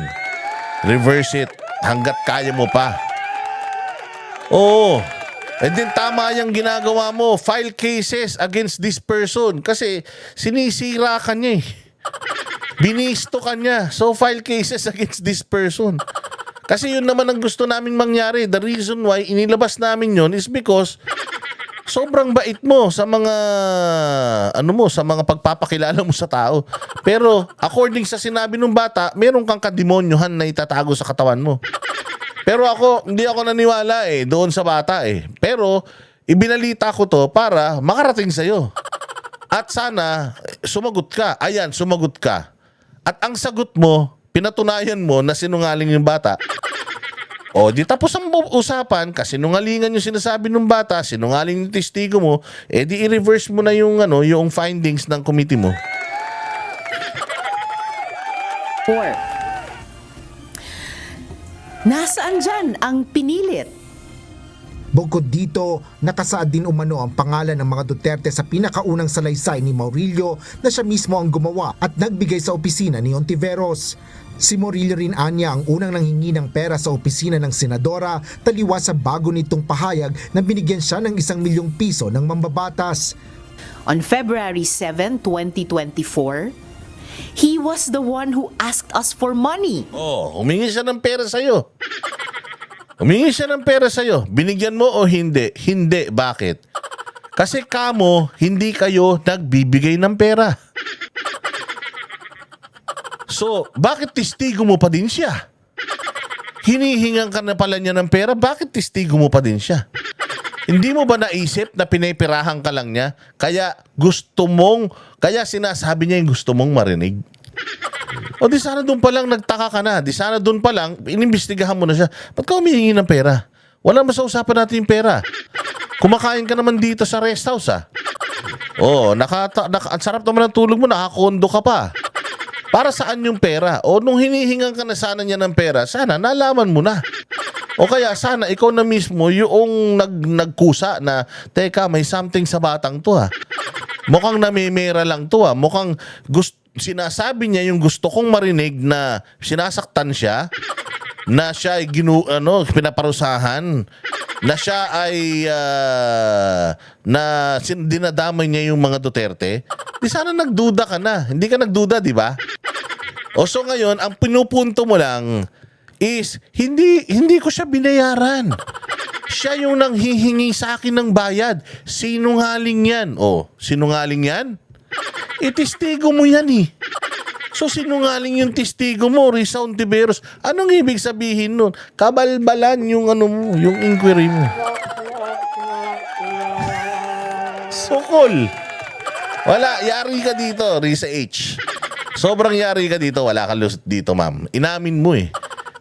Reverse it hanggat kaya mo pa. And then tama yung ginagawa mo. File cases against this person. Kasi sinisira ka niya eh. Binisto ka niya. So file cases against this person. Kasi yun naman ang gusto namin mangyari. The reason why inilabas namin yun is because sobrang bait mo sa mga sa mga pagpapakilala mo sa tao. Pero according sa sinabi ng bata, meron kang kademonyohan na itatago sa katawan mo. Pero hindi ako naniwala doon sa bata Pero ibinalita ko to para makarating sa iyo. At sana sumagot ka. Ayan, sumagot ka. At ang sagot mo, pinatunayan mo na sinungaling yung bata. O, di tapos ang usapan, kasi sinungalingan yung sinasabi ng bata, sinungaling yung testigo mo, di i-reverse mo na yung, yung findings ng committee mo. 4. Nasaan dyan ang pinilit? Bukod dito, nakasaad din umano ang pangalan ng mga Duterte sa pinakaunang salaysay ni Maurilio na siya mismo ang gumawa at nagbigay sa opisina ni Ontiveros. Si Maurilio rin anya ang unang nanghingi ng pera sa opisina ng senadora taliwas sa bago nitong pahayag na binigyan siya ng 1 milyong piso ng mambabatas. On February 7, 2024, he was the one who asked us for money. Oh, humingi siya ng pera sa'yo. Humingi siya ng pera sa'yo. Binigyan mo o hindi? Hindi. Bakit? Kasi kamo, hindi kayo nagbibigay ng pera. So, bakit testigo mo pa din siya? Hinihingan ka na pala niya ng pera, bakit testigo mo pa din siya? Hindi mo ba naisip na pinipirahan ka lang niya? Kaya sinasabi niya yung gusto mong marinig? O di sana doon pa lang nagtaka ka na. Di sana doon pa lang, inimbestigahan mo na siya. Ba't ka humihingi ng pera? Wala mas usapan natin yung pera. Kumakain ka naman dito sa rest house, ah. Oh, ang sarap naman ng tulog mo, nakakondo ka pa. Para saan yung pera? O nung hinihingan ka na sana niya ng pera, sana nalaman mo na. O kaya sana ikaw na mismo yung nagkusa na, teka, may something sa batang to, ha. Mukhang namimera lang to, ha. Mukhang sinasabi niya yung gusto kong marinig na sinasaktan siya, na siya ay pinaparusahan, na siya ay dinadamay niya yung mga Duterte. Di sana nagduda ka na. Hindi ka nagduda, di ba? O so ngayon, ang pinupunto mo lang is hindi ko siya binayaran. Siya yung nanghihingi sa akin ng bayad. Sinungaling yan. O, sinungaling yan? Testigo mo yan eh. So sinungaling yung testigo mo, Risa Ontiveros. Anong ibig sabihin nun? Kabalbalan yung yung inquiry mo. Sukol. Wala, yari ka dito, Risa H. Sobrang yari ka dito, wala kang lusot dito, ma'am. Inamin mo eh.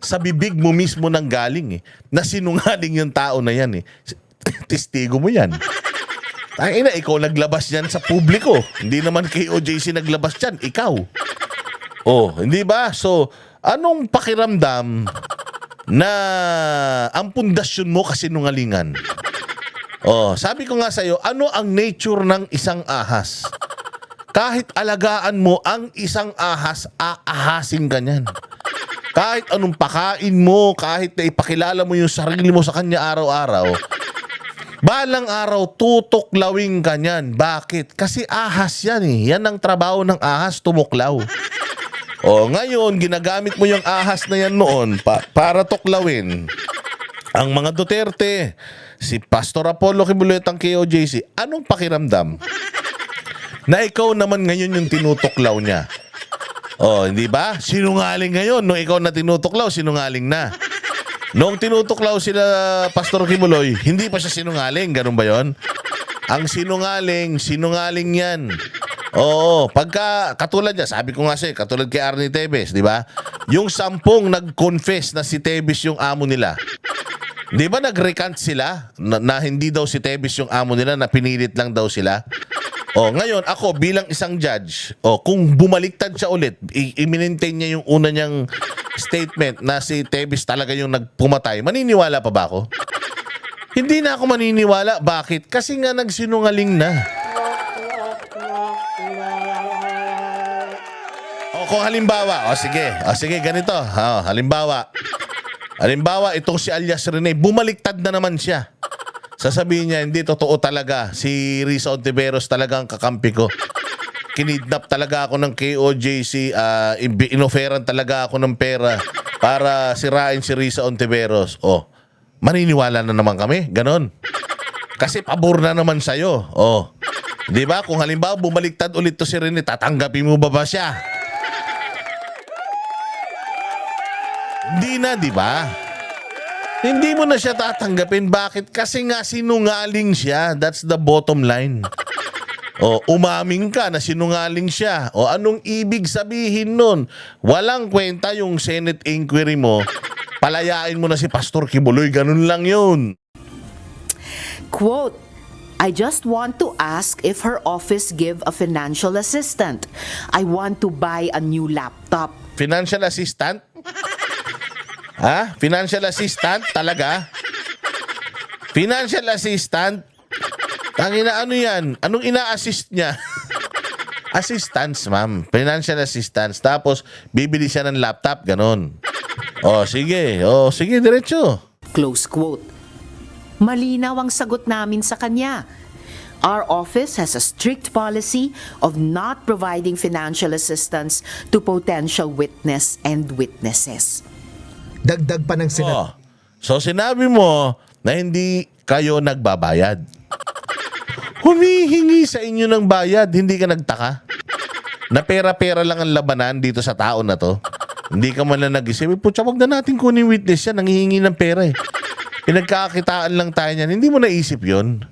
Sa bibig mo mismo nang galing eh. Na sinungaling yung tao na yan eh. Testigo mo yan. Tangina, ikaw naglabas yan sa publiko. Hindi naman kay OJC naglabas yan, ikaw. Oh, hindi ba? So, anong pakiramdam na ang pundasyon mo kasi nungalingan? Oh, sabi ko nga sa'yo, ano ang nature ng isang ahas? Kahit alagaan mo ang isang ahas, aahasin ka niyan. Kahit anong pakain mo, kahit na ipakilala mo yung sarili mo sa kanya araw-araw, balang araw tutuklawin ka niyan. Bakit? Kasi ahas yan eh. Yan ang trabaho ng ahas, tumuklaw. O ngayon, ginagamit mo yung ahas na yan noon para tuklawin ang mga Duterte, si Pastor Apollo Kibuloy at ang KOJC. Anong pakiramdam? Na ikaw naman ngayon yung tinutuklaw niya. Oh, hindi ba? Sinungaling ngayon. Nung ikaw na tinutuklaw, sinungaling na. Nung tinutuklaw sila Pastor Kibuloy, hindi pa siya sinungaling. Ganun ba yon? Ang sinungaling yan. Oo, pagka, katulad niya, sabi ko nga sa'yo, katulad kay Arnie Tevez, di ba? Yung 10 nag-confess na si Tevez yung amo nila. Di ba nag-recant sila na hindi daw si Tevez yung amo nila, na pinilit lang daw sila? O, ngayon, ako bilang isang judge, kung bumaliktad siya ulit, i-maintain niya yung una niyang statement na si Tevez talaga yung nagpumatay, maniniwala pa ba ako? Hindi na ako maniniwala. Bakit? Kasi nga nagsinungaling na. O, kung halimbawa, sige, ganito. Halimbawa, itong si alias Rene, bumaliktad na naman siya. Sasabihin niya, hindi, totoo talaga. Si Risa Ontiveros talaga ang kakampi ko. Kinidnap talaga ako ng KOJC. Inoferan talaga ako ng pera para sirain si Risa Ontiveros. Oh, maniniwala na naman kami. Ganon. Kasi pabor na naman sa'yo. Oh, di ba? Kung halimbawa bumaliktad ulit to si Rene, tatanggapin mo ba siya? Hindi na, di ba? Hindi mo na siya tatanggapin. Bakit? Kasi nga sinungaling siya. That's the bottom line. O umaming ka na sinungaling siya. O anong ibig sabihin nun? Walang kwenta yung Senate inquiry mo. Palayain mo na si Pastor Kibuloy. Ganun lang yun. Quote, I just want to ask if her office give a financial assistant. I want to buy a new laptop. Financial assistant? Ha? Financial assistant? Talaga? Financial assistant? Tangina, ano yan? Anong ina-assist niya? Assistance, ma'am. Financial assistance. Tapos, bibili siya ng laptop. Ganon. Sige, diretso. Close quote. Malinaw ang sagot namin sa kanya. Our office has a strict policy of not providing financial assistance to potential witness and witnesses. Dagdag pa ng senador. So, sinabi mo na hindi kayo nagbabayad. Humihingi sa inyo ng bayad, hindi ka nagtaka? Na pera-pera lang ang labanan dito sa tao na to. Hindi ka man lang nag-isip, putya, wag na natin kunin witness yan, nangihingi ng pera eh. Pinagkakitaan lang tayo niyan, hindi mo naisip yon.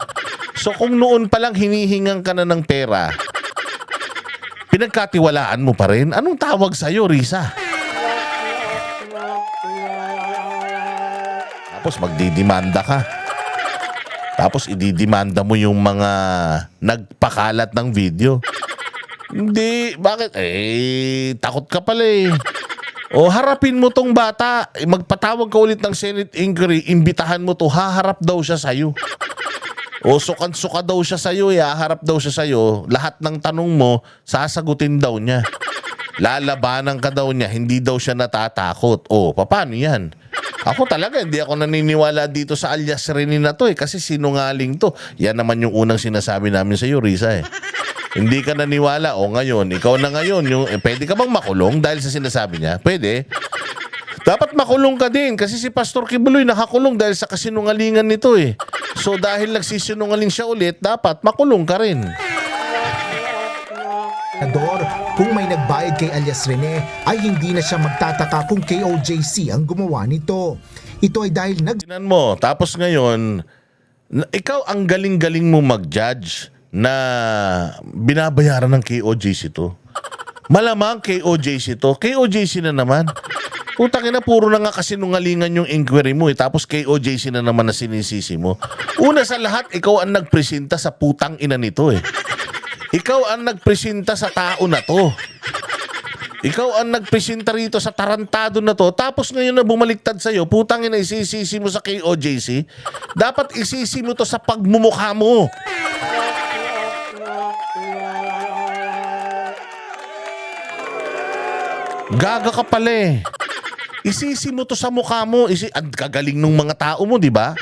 So kung noon pa lang hinihingan ka na ng pera, pinagkatiwalaan mo pa rin, anong tawag sa'yo, Risa? Tapos magdidimanda ka. Tapos ididimanda mo yung mga nagpakalat ng video. Hindi, bakit? Takot ka pala eh. Harapin mo tong bata. Magpatawag ka ulit ng Senate inquiry, imbitahan mo to, haharap daw siya sa'yo. Sukan-suka daw siya sa'yo, haharap daw siya sa'yo. Lahat ng tanong mo, sasagutin daw niya. Lalabanan ka daw niya, hindi daw siya natatakot. Paano yan? Ako talaga, hindi ako naniniwala dito sa alias Rene na to kasi sinungaling to. Yan naman yung unang sinasabi namin sa iyo, Risa eh. Hindi ka naniwala. Ngayon, ikaw na ngayon. Pwede ka bang makulong dahil sa sinasabi niya? Pwede. Dapat makulong ka din kasi si Pastor Kibuloy nakakulong dahil sa kasinungalingan nito eh. So dahil nagsisinungaling siya ulit, dapat makulong ka rin. Kung may nagbayad kay alias Rene ay hindi na siya magtataka kung KOJC ang gumawa nito. Ito ay dahil Tinan mo, tapos ngayon, ikaw ang galing-galing mo mag-judge na binabayaran ng KOJC to. Malamang KOJC to. KOJC na naman. Putang ina, puro na nga kasinungalingan yung inquiry mo tapos KOJC na naman na sinisisi mo. Una sa lahat, ikaw ang nagpresenta sa putang ina nito eh. Ikaw ang nagpresenta sa tao na to. Ikaw ang nagpresenta rito sa tarantado na to. Tapos ngayon na bumaliktad sa'yo, putang ina, isisisi mo sa KOJC. Dapat isisi mo to sa pagmumukha mo. Gaga ka pala eh. Isisi mo to sa mukha mo. Ang kagaling ng mga tao mo, di ba?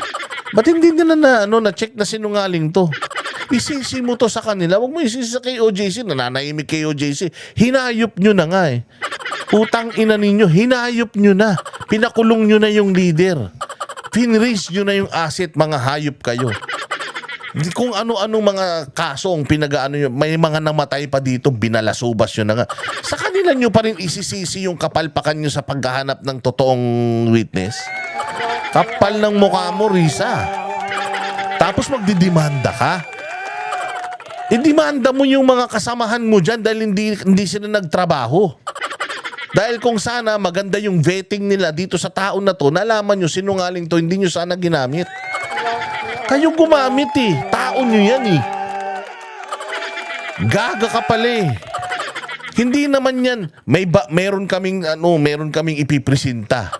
Ba't hindi nila na-check na sinungaling to? Isisi mo to sa kanila. Huwag mo isisi sa KOJC. Nananahimik KOJC. Hinayop nyo na nga eh. Utang ina ninyo. Hinayop nyo na. Pinakulong nyo na yung leader. Finraise nyo na yung asset. Mga hayop kayo. Kung ano-ano mga kasong pinagaano nyo. May mga namatay pa dito. Binalasubas nyo na nga. Sa kanila nyo pa rin isisisi yung kapalpakan nyo sa paghahanap ng totoong witness. Kapal ng mukha mo, Risa. Tapos magdidemanda ka. Idemanda mo yung mga kasamahan mo dyan dahil hindi sila nagtrabaho. Dahil kung sana maganda yung vetting nila dito sa tao na to, nalaman nyo sinungaling to, hindi nyo sana ginamit. Kayo gumamit eh. Tao nyo yan eh. Gaga ka pala eh. Hindi naman yan. Meron kaming ipipresenta.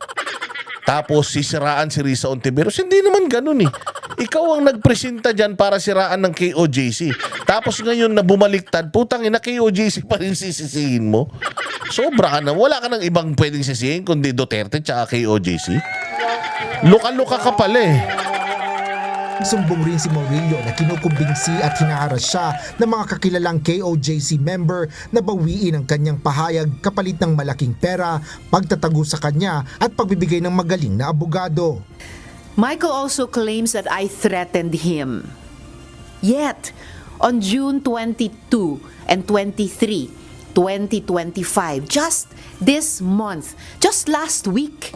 Tapos sisiraan si Risa Ontiveros. Hindi naman ganun eh. Ikaw ang nagpresenta dyan para siraan ng KOJC. Tapos ngayon na bumaliktad, putang ina, KOJC pa rin sisisihin mo. Sobra ka na. Wala ka ng ibang pwedeng sisihin kundi Duterte tsaka KOJC. Luka-luka ka pala eh. Sumbong rin si Murillo na kinukumbinsi at hinaharas siya ng mga kakilalang KOJC member na bawiin ang kanyang pahayag kapalit ng malaking pera, pagtatago sa kanya at pagbibigay ng magaling na abogado. Michael also claims that I threatened him. Yet, on June 22 and 23, 2025, just this month, just last week,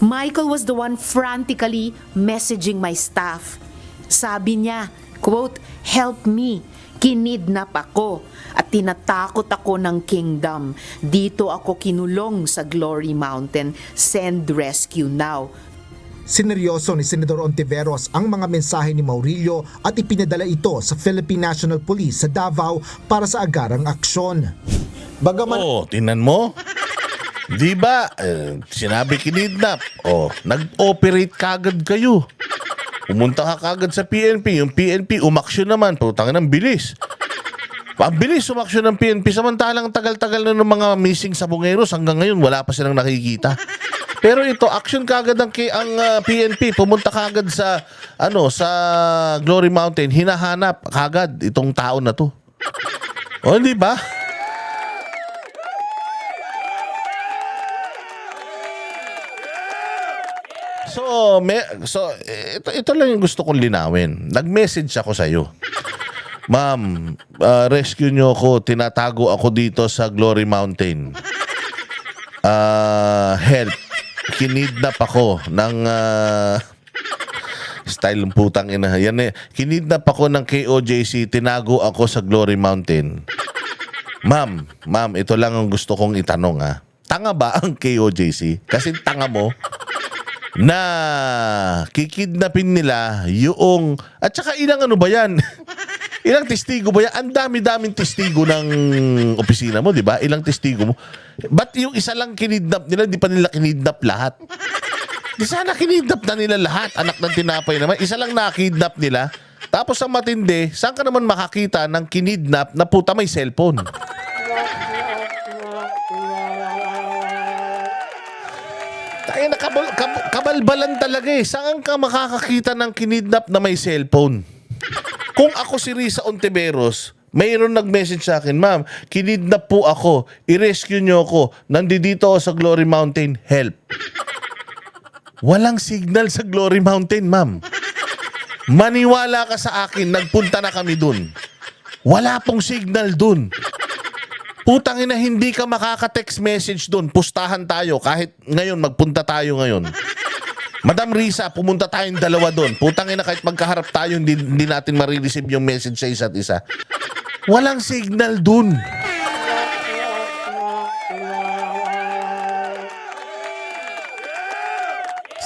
Michael was the one frantically messaging my staff. Sabi niya, quote, "Help me. Kinidnap ako at tinatakot ako ng kingdom. Dito ako kinulong sa Glory Mountain. Send rescue now. Sineryoso ni Senador Ontiveros ang mga mensahe ni Maurilio at ipinadala ito sa Philippine National Police sa Davao para sa agarang aksyon. Bagaman Oh, tinan mo. Di ba? Sinabi kinidnap. Oh, nag-operate kagad kayo. Pumunta ka kagad sa PNP. Yung PNP, umaksyon naman. Putang ng bilis. Ang bilis umaksyon ng PNP. Samantalang tagal-tagal na ng mga missing sabongeros. Hanggang ngayon, wala pa silang nakikita. Pero ito, action kagad ang PNP. Pumunta kagad sa, sa Glory Mountain. Hinahanap kagad itong tao na to. O, di ba? So, ito lang yung gusto kong linawin. Nag-message ako sa iyo. Ma'am, rescue nyo ako. Tinatago ako dito sa Glory Mountain. Help. Kinidnap ako ng style ng putang ina. Yan eh. Kinidnap ako ng KOJC. Tinago ako sa Glory Mountain. Ma'am, ito lang ang gusto kong itanong ha. Tanga ba ang KOJC? Kasi tanga mo na kikidnapin nila yung at saka ilang ano ba yan? Ilang testigo ba yan? Ang dami-daming testigo ng opisina mo, di ba? Ilang testigo mo. Ba't yung isa lang kinidnap nila, di pa nila kinidnap lahat? Di sana kinidnap na nila lahat, anak ng tinapay naman. Isa lang nakidnap nila. Tapos ang matindi, saan ka naman makakita ng kinidnap na puta may cellphone? Tayo na kabalbalan talaga eh. Saan ka makakakita ng kinidnap na may cellphone? Kung ako si Risa Ontiveros, mayroon nag-message sa akin, ma'am, kinidnap po ako, i-rescue nyo ako, nandito ako sa Glory Mountain, help. Walang signal sa Glory Mountain, ma'am. Maniwala ka sa akin, nagpunta na kami dun. Wala pong signal dun. Putang ina, hindi ka makaka-text message dun. Pustahan tayo, kahit ngayon, magpunta tayo ngayon. Madam Risa, pumunta tayong dalawa doon. Putang ina, kahit magkaharap tayo, hindi natin marireceive yung message sa isa't isa. Walang signal doon.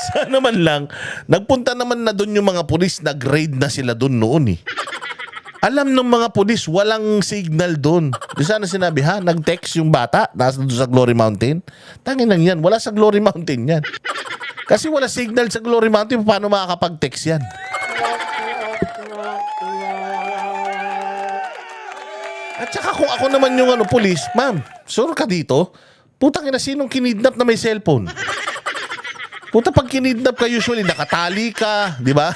Sana man lang, nagpunta naman na doon yung mga pulis, nag-raid na sila doon noon eh. Alam ng mga pulis, walang signal doon. Di sana sinabi, ha? Nag-text yung bata, nasa doon sa Glory Mountain. Tangin lang yan, wala sa Glory Mountain yan. Kasi wala signal sa Glory Mountain, paano makakapag-text yan? At saka kung ako naman yung pulis, ma'am, sure ka dito? Putang ina, sinong kinidnap na may cellphone? Puta, pag kinidnap ka, usually nakatali ka, di ba?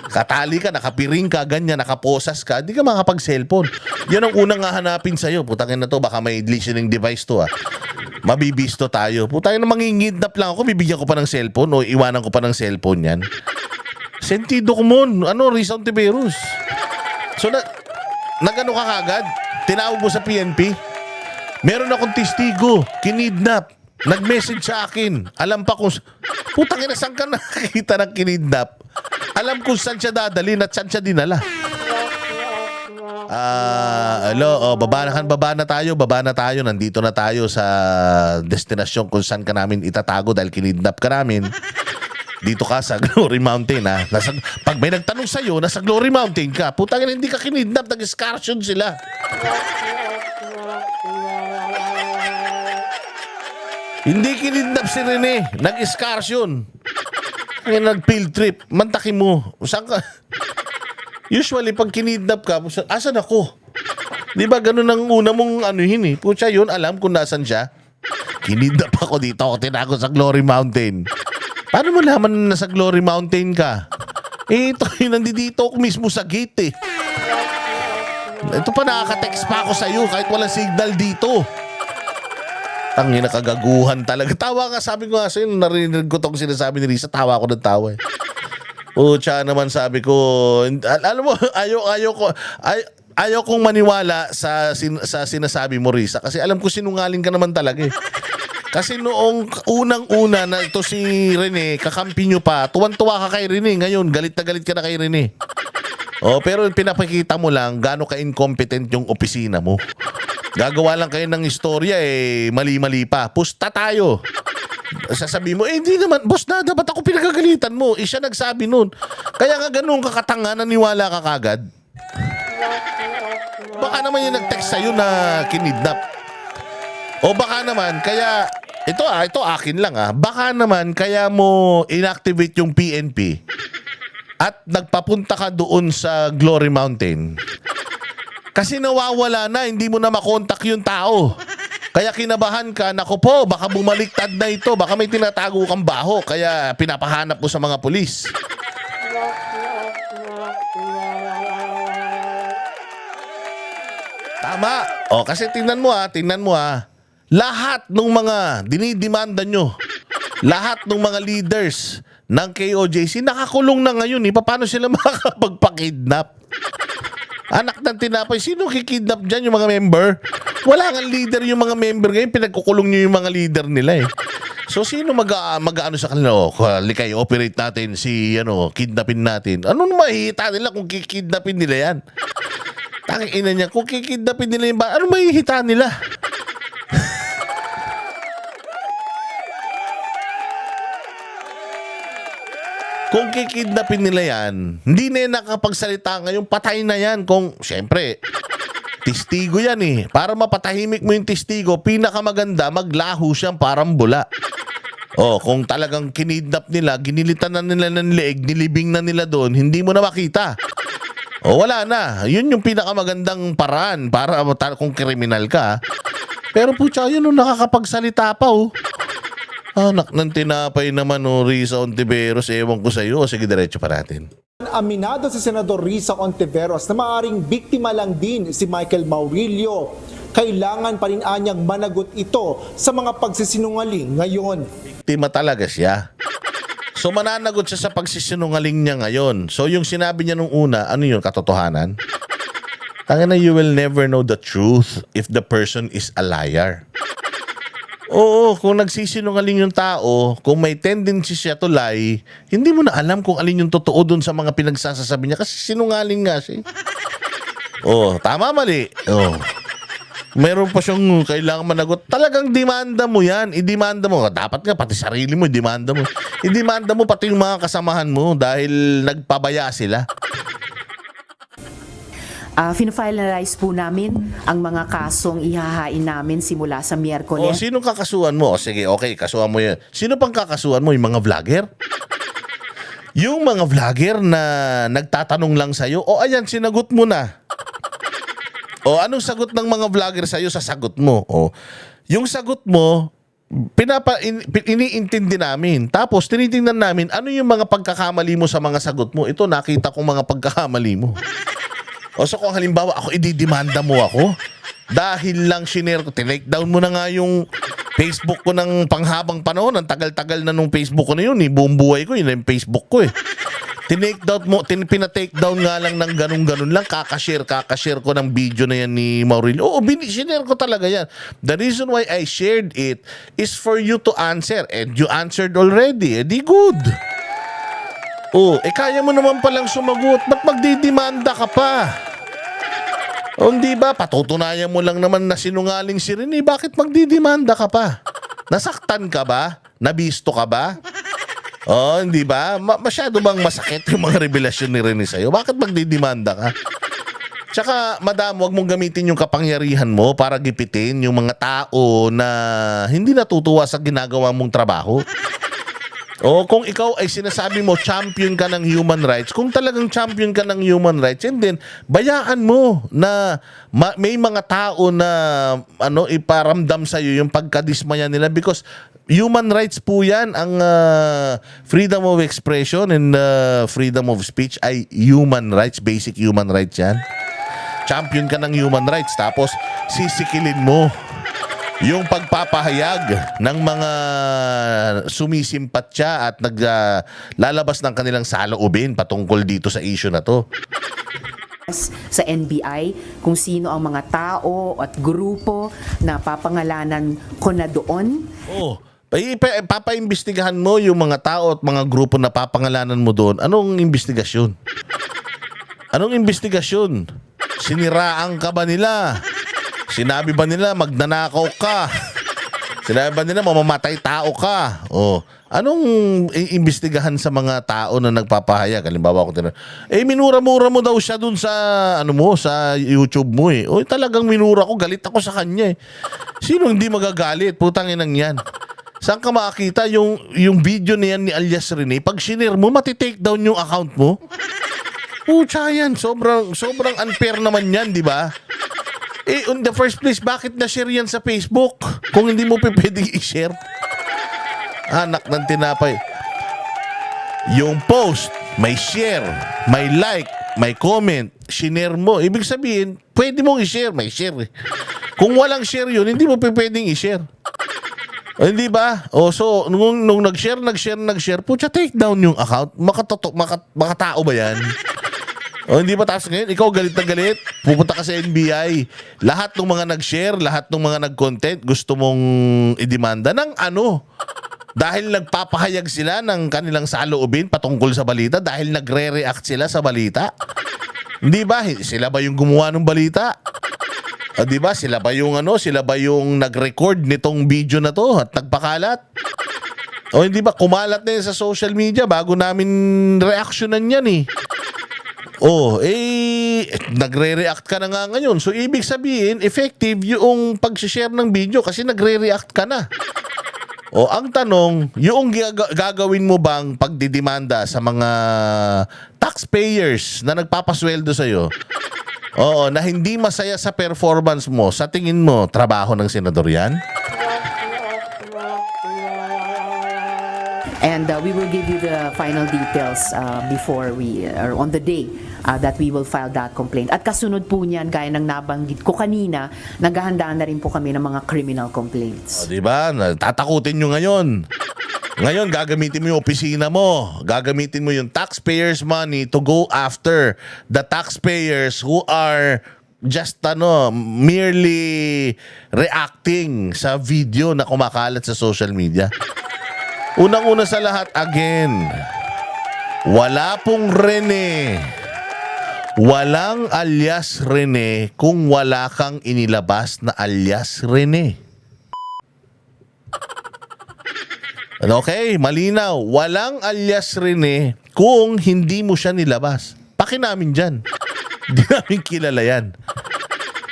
Katali ka, nakapiring ka, ganyan, nakaposas ka, di ka makapag-cellphone. Yan ang unang hahanapin sa'yo. Putang ina to, baka may listening device to mabibisto tayo. Putang ina, mangingidnap lang ako, bibigyan ko pa ng cellphone o iwanan ko pa ng cellphone yan. Sentido ko mon. Risa Ontiveros. So, nagano ka kagad? Tinawag mo sa PNP? Meron akong testigo, kinidnap. Nag-message sa akin. Alam pa kung... Putang ina, saan ka nakakita ng kinidnap? Alam kung saan siya dadalhin at saan siya dinala. Baba na tayo. Nandito na tayo sa destinasyon kung saan ka namin itatago dahil kinidnap ka namin. Dito ka sa Glory Mountain, ha? Pag may nagtanong sa'yo, nasa Glory Mountain ka, putang ina, hindi ka kinidnap, nag-excursion sila. Hindi kinidnap si Rene, nag-excursion. Nag-field trip, mantakin mo. Saan ka? Usually, pag kinidnap ka, asan ako? Di ba ganun ang una mong Pucha yun, alam kung nasan siya. Kinidnap ako dito, ako tinago sa Glory Mountain. Paano mo naman na nasa Glory Mountain ka? Ito, nandito ako mismo sa gate eh. Ito pa, nakaka-text pa ako sa'yo kahit walang signal dito. Tangina, kagaguhan talaga. Tawa nga, sabi ko nga sa'yo, narinig ko itong sinasabi ni Risa, tawa ako ng tawa eh. Pucha naman, sabi ko, alam mo, ayaw kong maniwala sa sinasabi mo, Risa, kasi alam ko sinungaling ka naman talaga eh. Kasi noong unang-una na ito si Rene, kakampi nyo pa, tuwan-tuwa ka kay Rene. Ngayon, galit na galit ka na kay Rene. Oh, pero pinapakita mo lang gaano ka-incompetent yung opisina mo. Gagawa lang kayo ng istorya mali-mali pa. Pusta tayo. Sasabihin mo, hindi naman, boss na, dapat ako pinagagalitan mo. Siya nagsabi nun. Kaya nga ganun kakatanga, naniwala ka kagad. Baka naman yung nag-text sa'yo na kinidnap. O baka naman, kaya, ito akin lang baka naman kaya mo inactivate yung PNP at nagpapunta ka doon sa Glory Mountain. Kasi nawawala na, hindi mo na makontak yung tao. Kaya kinabahan ka, naku po, baka bumaliktad na ito, baka may tinatago kang baho, kaya pinapahanap mo sa mga pulis. Tama. O, kasi tingnan mo lahat ng mga dinidemanda nyo, lahat ng mga leaders ng KOJC, nakakulong na ngayon. Paano sila makakapagpakidnap? Anak ng tinapay, sino kikidnap dyan? Yung mga member? Wala nga leader yung mga member ngayon, pinagkukulong nyo yung mga leader nila So sino mag-ano sa kanila? Likay, operate natin kidnapin natin. Ano naman mahihita nila kung kikidnapin nila yan? Tanging ina niya, kung kikidnapin nila yung ano mahihita nila? Kung kikidnapin nila yan, hindi na yan nakapagsalita ngayon, patay na yan. Kung, syempre, testigo yan Para mapatahimik mo yung testigo, pinakamaganda, maglaho siyang parang bula. Kung talagang kinidnap nila, ginilitan na nila ng leeg, nilibing na nila doon, hindi mo na makita. Wala na. Yun yung pinakamagandang paraan para kung kriminal ka. Pero putya, yun nakakapagsalita pa Anak ng tinapay naman Risa Ontiveros, ewan ko sa'yo. Sige, diretso pa natin. Aminado si Senador Risa Ontiveros na maaring biktima lang din si Michael Maurilio. Kailangan pa rin anyang managot ito sa mga pagsisinungaling ngayon. Biktima talaga siya. So mananagot siya sa pagsisinungaling niya ngayon. So yung sinabi niya nung una, ano yun, katotohanan? Tangina, you will never know the truth if the person is a liar. Oo, kung nagsisinungaling yung tao, kung may tendency siya to lie, hindi mo na alam kung alin yung totoo dun sa mga pinagsasasabi niya kasi sinungaling nga siya. Tama mali. Meron pa siyang kailangan managot. Talagang demanda mo yan. I-demanda mo. Dapat nga pati sarili mo, i-demanda mo. I-demanda mo pati yung mga kasamahan mo dahil nagpabaya sila. Finalize po namin ang mga kasong ihahain namin simula sa Miyerkules. Sinong kakasuhan mo? Sige, okay, kasuhan mo yan. Sino pang kakasuhan mo? Yung mga vlogger? Yung mga vlogger na nagtatanong lang sa'yo, ayan, sinagot mo na. Anong sagot ng mga vlogger sa'yo? Sasagot mo. Yung sagot mo, iniintindi namin. Tapos, tinitingnan namin, ano yung mga pagkakamali mo sa mga sagot mo? Ito, nakita kong mga pagkakamali mo. So kung halimbawa ako, ididemanda mo ako dahil lang shinare ko, tinake down mo na nga yung Facebook ko ng panghabang panahon. Ang tagal-tagal na nung Facebook ko na yun. Buong buhay ko, yun yung Facebook ko Tinake down mo, pinatake down nga lang ng ganun-ganun lang. Kakashare ko ng video na yan ni Maurilio. Sinare ko talaga yan. The reason why I shared it is for you to answer. And you answered already. Di good. Kaya mo naman palang sumagot. Ba't magdidemanda ka pa? Hindi ba? Patutunayan mo lang naman na sinungaling si Rene. Bakit magdidemanda ka pa? Nasaktan ka ba? Nabisto ka ba? Hindi ba? Masyado bang masakit yung mga revelasyon ni Rene sa'yo? Bakit magdidemanda ka? Tsaka, madam, huwag mong gamitin yung kapangyarihan mo para gipitin yung mga tao na hindi natutuwa sa ginagawa mong trabaho. Kung ikaw ay sinasabi mo champion ka ng human rights, kung talagang champion ka ng human rights, and then bayaan mo na may mga tao na iparamdam sa iyo yung pagkadismaya nila because human rights po yan. Ang freedom of expression and freedom of speech ay human rights, basic human rights yan. Champion ka ng human rights, tapos sisikilin mo yung pagpapahayag ng mga sumisimpatya at naglalabas ng kanilang saloobin patungkol dito sa issue na to. Sa NBI, kung sino ang mga tao at grupo na papangalanan ko na doon. Papaimbestigahan mo yung mga tao at mga grupo na papangalanan mo doon. Anong investigasyon? Anong investigasyon? Siniraan ka ba nila? Sinabi ba nila magnanakaw ka? Sinabi ba nila mamamatay tao ka? O, anong iimbestigahan sa mga tao na nagpapahayag? Halimbawa ko minura-mura mo daw siya dun sa sa YouTube mo eh. O, talagang minura ko, galit ako sa kanya eh. Sino hindi magagalit? Putang inang yan. Saan ka makakita yung video niyan ni alias Rene? Pag shinare mo, matitake down yung account mo. Pucha yan, sobrang unfair naman yan, di ba? Eh, on the first place, bakit na-share yan sa Facebook? Kung hindi mo pwedeng i-share. Anak ng tinapay. Yung post, may share, may like, may comment, shinare mo. Ibig sabihin, pwede mong i-share, may share eh. Kung walang share yun, hindi mo pwedeng i-share. O, hindi ba? O, so, nung nag-share, pucha, take down yung account. Makatao ba yan? O, hindi ba? Tapos ngayon, ikaw galit na galit, pupunta ka sa NBI. Lahat ng mga nag-share, lahat ng mga nag-content, gusto mong idemanda ng ano? Dahil nagpapahayag sila ng kanilang saloobin patungkol sa balita, dahil nagre-react sila sa balita. Hindi ba? Sila ba yung gumawa ng balita? O, di ba? Sila ba yung nag-record nitong video na to at nagpakalat? O, hindi ba? Kumalat na yun sa social media bago namin reactionan yan eh. Oh, nagre-react ka na nga ngayon. So, ibig sabihin, effective yung pag-share ng video kasi nagre-react ka na. O, ang tanong, yung gagawin mo bang pagdidemanda sa mga taxpayers na nagpapasweldo sa'yo, oo, na hindi masaya sa performance mo, sa tingin mo, trabaho ng senador yan? And we will give you the final details before or on the day that we will file that complaint. At kasunod po niyan, gaya ng nabanggit ko kanina, naghahandaan na rin po kami ng mga criminal complaints. O, di ba? Tatakutin nyo ngayon. Ngayon, gagamitin mo yung opisina mo. Gagamitin mo yung taxpayers' money to go after the taxpayers who are just merely reacting sa video na kumakalat sa social media. Unang-una sa lahat, again, wala pong Rene. Walang alias Rene kung wala kang inilabas na alias Rene. Okay, malinaw. Walang alias Rene kung hindi mo siya nilabas. Pakinamin dyan. Hindi namin kilala yan.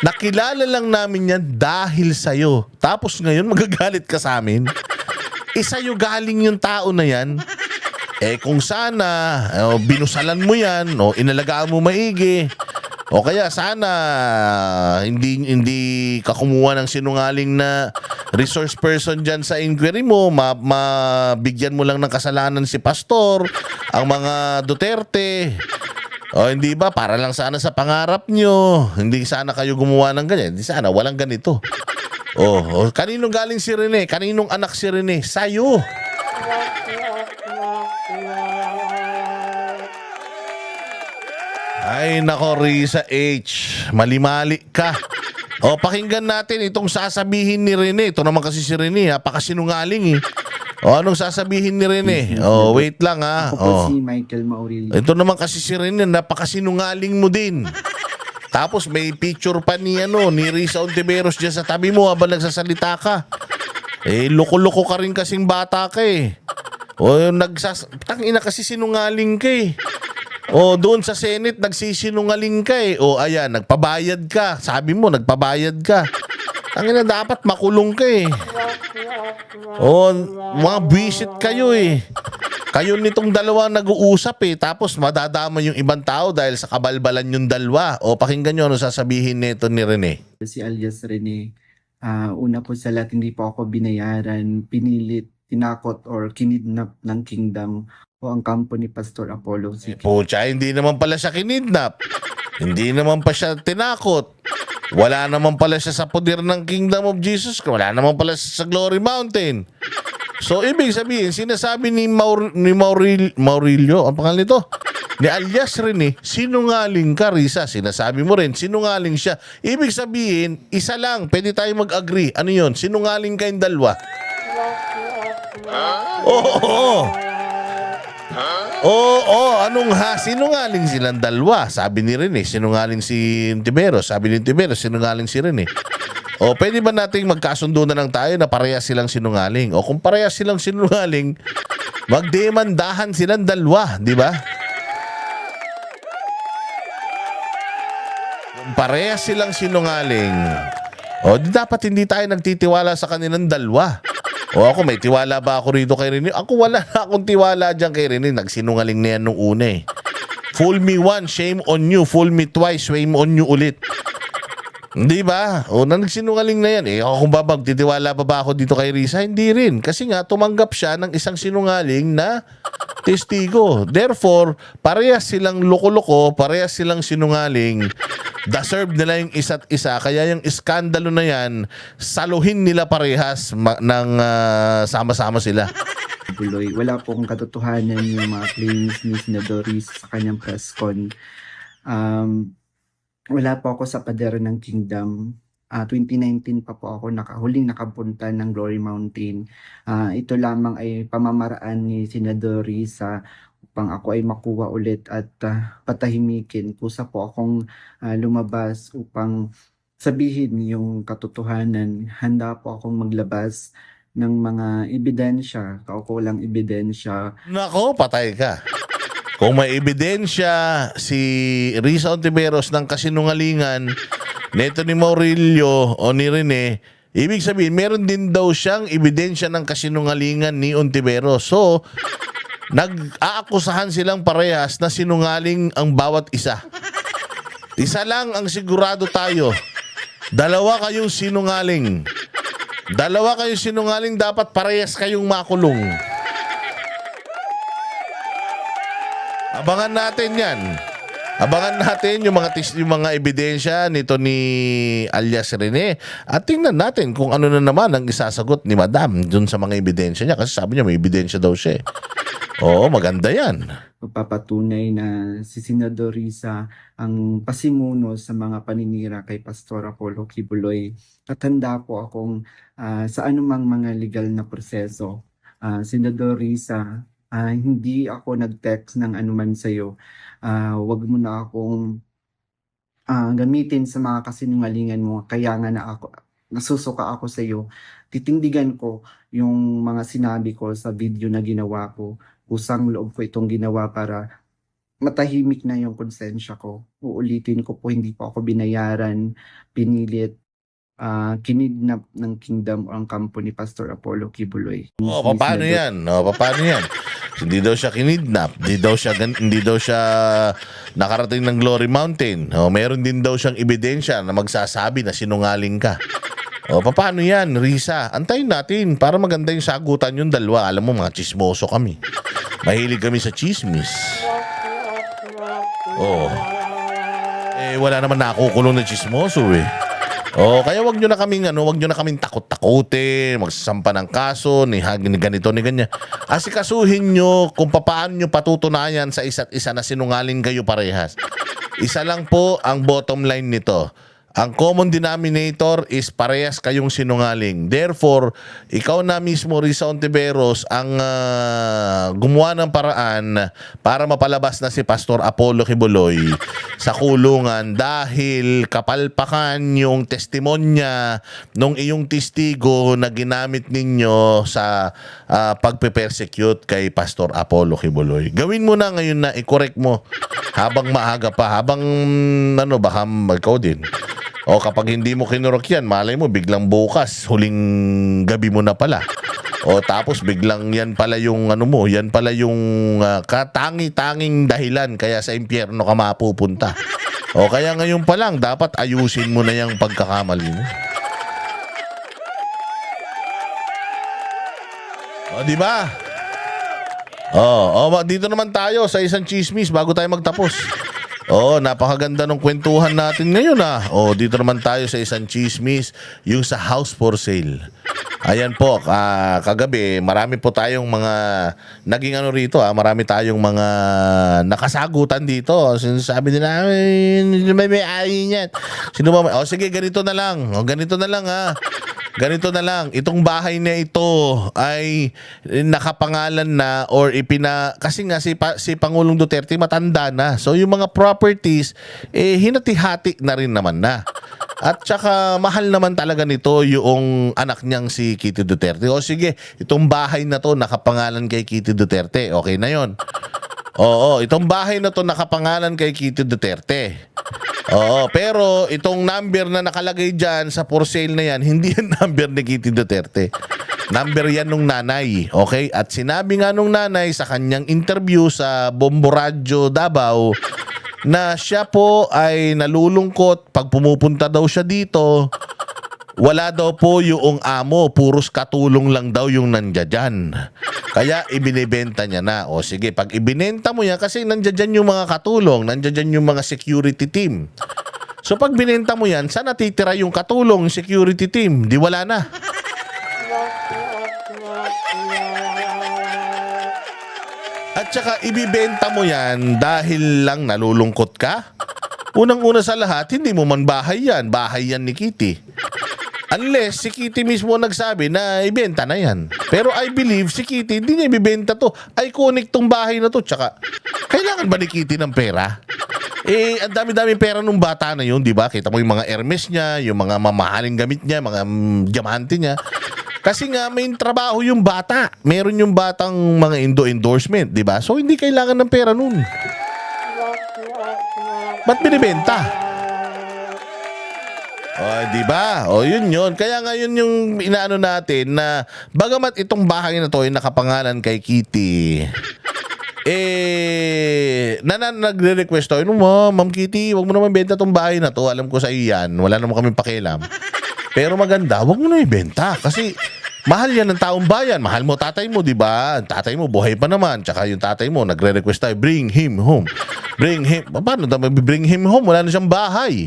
Nakilala lang namin yan dahil sa'yo. Tapos ngayon magagalit ka sa amin. Sa'yo galing yung tao na yan. Kung sana binusalan mo yan, inalagaan mo maigi, o kaya sana hindi ka kumuha ng sinungaling na resource person dyan sa inquiry mo, mabigyan mo lang ng kasalanan si Pastor, ang mga Duterte. O hindi ba, para lang sana sa pangarap nyo, hindi sana kayo gumawa ng ganyan, hindi sana, walang ganito. Kaninong galing si Rene? Kaninong anak si Rene? Sa'yo. Ay, nako, Risa H. Mali-mali ka. Pakinggan natin itong sasabihin ni Rene. Ito naman kasi si Rene, napakasinungaling eh. Anong sasabihin ni Rene? Wait lang ha. Ako po si Michael Maurilio. Ito naman kasi si Rene, napakasinungaling mo din. Tapos may picture pa ni Risa Ontiveros diyan sa tabi mo habang nagsasalita ka. Loko-loko ka rin kasing bata ka eh. Tangina kasi sinungaling ka eh. Doon sa Senate nagsisinungaling ka eh. Ayan, nagpabayad ka. Sabi mo, nagpabayad ka. Tangina, dapat makulong ka eh. Mga buwisit kayo eh. Kayo nitong dalawa nag-uusap eh. Tapos madadama yung ibang tao dahil sa kabalbalan yung dalawa. Pakinggan nyo ano sasabihin nito ni Rene. Si alias Rene, una po sa lahat, hindi po ako binayaran, pinilit, tinakot, or kinidnap ng kingdom o ang kampo ni Pastor Apollo. Pucha, hindi naman pala siya kinidnap. Hindi naman pa siya tinakot. Wala naman pala siya sa poder ng Kingdom of Jesus. Wala naman pala siya sa Glory Mountain. So, ibig sabihin, sinasabi ni Maurilio, ang pangalan nito, ni alias Rene, sinungaling ka, Risa. Sinasabi mo rin, sinungaling siya. Ibig sabihin, isa lang, pwede tayo mag-agree. Ano yun? Sinungaling kayong dalawa. Oo. Anong ha? Sinungaling silang dalawa. Sabi ni Rene, sinungaling si Tiberos. Sabi ni Tiberos, sinungaling si Rene. O pwede ba nating magkasundo na lang tayo na parehas silang sinungaling? O kung parehas silang sinungaling, magdemandahan silang dalawa, di ba? Kung parehas silang sinungaling, di dapat hindi tayo nagtitiwala sa kanilang dalawa. O ako, may tiwala ba ako rito kay Rene? Ako wala na akong tiwala dyan kay Rene. Nagsinungaling na yan nung una eh. Fool me once, shame on you. Fool me twice, shame on you ulit. Hindi ba? Nagsinungaling na yan eh. Ako kung magtitiwala pa ba ako dito kay Risa? Hindi rin. Kasi nga, tumanggap siya ng isang sinungaling na testigo. Therefore, parehas silang loko-loko, parehas silang sinungaling. Deserve nila yung isa't isa. Kaya yung iskandalo na yan, saluhin nila parehas ng sama-sama sila. Buloy. Wala pong katotohanan yung mga claims ni Doris sa kanyang press con. Wala po ako sa pader ng Kingdom. 2019 pa po ako huling nakapunta ng Glory Mountain. Ito lamang ay pamamaraan ni Senador Risa upang ako ay makuha ulit at patahimikin. Kusa po akong lumabas upang sabihin yung katotohanan. Handa po akong maglabas ng mga ebidensya, kaukulang ebidensya. Nako, patay ka. Kung may ebidensya si Risa Ontiveros ng kasinungalingan neto ni Maurilio o ni Rene, ibig sabihin meron din daw siyang ebidensya ng kasinungalingan ni Ontiveros. So, nag-aakusahan silang parehas na sinungaling ang bawat isa. Isa lang ang sigurado tayo. Dalawa kayong sinungaling. Dalawa kayong sinungaling, dapat parehas kayong makulong. Abangan natin yan. Abangan natin yung mga ebidensya nito ni alias Rene. At tingnan natin kung ano na naman ang isasagot ni Madam dun sa mga ebidensya niya. Kasi sabi niya may ebidensya daw siya. Oo, maganda yan. Magpapatunay na si Senador Risa ang pasimuno sa mga paninira kay Pastor Apollo Kibuloy. At handa po akong sa anumang mga legal na proseso. Senador Risa, hindi ako nag-text ng anuman sa'yo. Wag mo na akong gamitin sa mga kasinungalingan mo. Kaya nga nasusuka ako sa'yo. Titindigan ko yung mga sinabi ko sa video na ginawa ko. Kusang loob ko itong ginawa para matahimik na yung konsensya ko. Uulitin ko po, hindi po ako binayaran, pinilit, kinidnap ng Kingdom o ang kampo ni Pastor Apollo Kibuloy. Paano yan? Paano yan? Hindi daw siya kinidnap, hindi daw siya nakarating ng Glory Mountain. Meron din daw siyang ebidensya na magsasabi na sinungaling ka. Paano yan, Risa? Antayin natin para maganda yung sagutan yung dalawa. Alam mo, mga chismoso kami. Mahilig kami sa chismis. Wala naman nakukulong na chismoso eh. Kaya wag nyo na kaming takot-takutin, magsasampa ng kaso, ni ganito, ni ganyan. Asikasuhin nyo kung paano nyo patutunayan sa isa't isa na sinungaling kayo parehas. Isa lang po ang bottom line nito. Ang common denominator is parehas kayong sinungaling. Therefore, ikaw na mismo, Risa Ontiveros, ang gumawa ng paraan para mapalabas na si Pastor Apollo Kibuloy sa kulungan dahil kapalpakan yung testimonya nung iyong testigo na ginamit ninyo sa pagpe-persecute kay Pastor Apollo Kibuloy. Gawin mo na ngayon na i-correct mo habang maaga pa, habang baka ikaw din. Kapag hindi mo kinurok yan, malay mo, biglang bukas, huling gabi mo na pala. Tapos biglang yan pala yung yan pala yung katangi-tanging dahilan kaya sa impyerno ka mapupunta. Kaya ngayon pa lang, dapat ayusin mo na yung pagkakamali mo. Di ba? Dito naman tayo sa isang chismis bago tayo magtapos. Napakaganda ng kwentuhan natin ngayon dito naman tayo sa isang chismis, yung sa house for sale. Ayan po, kagabi, marami po tayong mga naging rito marami tayong mga nakasagutan dito. Sinasabi nila, may ari niyan. Sino ba? Sige, ganito na lang. Ganito na lang ganito na lang, itong bahay na ito ay nakapangalan na or kasi nga si Pangulong Duterte matanda na. So yung mga properties hinati-hati na rin naman na. At saka mahal naman talaga nito yung anak niyang si Kitty Duterte. O sige, itong bahay na to nakapangalan kay Kitty Duterte. Okay na yon. Oo, itong bahay na to nakapangalan kay Kitty Duterte. Oo, pero itong number na nakalagay dyan sa for sale na yan, hindi yan number ni Kitty Duterte. Number yan nung nanay. Okay? At sinabi nga nung nanay sa kanyang interview sa Bombo Radyo Davao na siya po ay nalulungkot pag pumupunta daw siya dito. Wala daw po yung amo, puros katulong lang daw yung nandiyan. Kaya ibinibenta niya na. O sige, pag ibinenta mo yan, kasi nandiyan yung mga katulong, nandiyan yung mga security team. So pag binenta mo yan, saan natitira yung katulong, security team? Di wala na. At saka ibibenta mo yan dahil lang nalulungkot ka? Unang-una sa lahat, hindi mo man bahay yan. Bahay yan ni Kitty. Unless si Kitty mismo nagsabi na ibenta na yan. Pero I believe si Kitty hindi niya ibibenta to. Iconic tong bahay na to. Tsaka, kailangan ba ni Kitty ng pera? Ang dami-dami pera nung bata na yun, di ba? Kita mo yung mga Hermes niya, yung mga mamahaling gamit niya, mga diamante niya. Kasi nga may trabaho yung bata. Meron yung batang mga endorsement, di ba? So hindi kailangan ng pera nun. Ba't binibenta? Di ba? Yun. Kaya nga yun yung inaano natin na bagamat itong bahay na to ay nakapangalan kay Kitty. Nagre-request tayo, Ma'am Kitty, wag mo naman benta tong bahay na to. Alam ko sa iyo yan. Wala naman kami pakialam. Pero maganda, wag mo na ibenta. Kasi mahal yan ng taong bayan. Mahal mo tatay mo, di ba? Tatay mo, buhay pa naman. Tsaka yung tatay mo, nagre-request tayo, bring him home. Bring him. Paano daw bring him home? Wala na siyang bahay.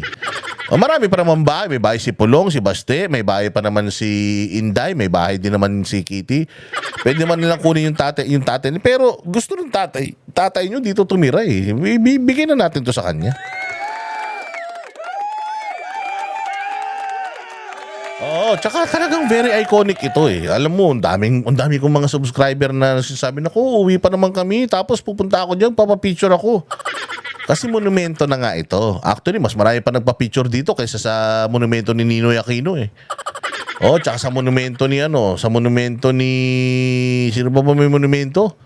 Marami pa naman bahay. May bahay si Pulong, si Baste, may bahay pa naman si Inday, may bahay din naman si Kitty. Pwede naman nilang kunin yung tatay niya. Pero gusto ng tatay nyo dito tumira eh. Bigyan na natin to sa kanya. Tsaka talagang very iconic ito eh. Alam mo, ang dami kong mga subscriber na sinasabi na, uwi pa naman kami, tapos pupunta ako dyan, papapicture ako. Kasi monumento na nga ito. Actually, mas marami pa nagpa-picture dito kaysa sa monumento ni Ninoy Aquino eh. Tsaka sa monumento ni sino ba may monumento?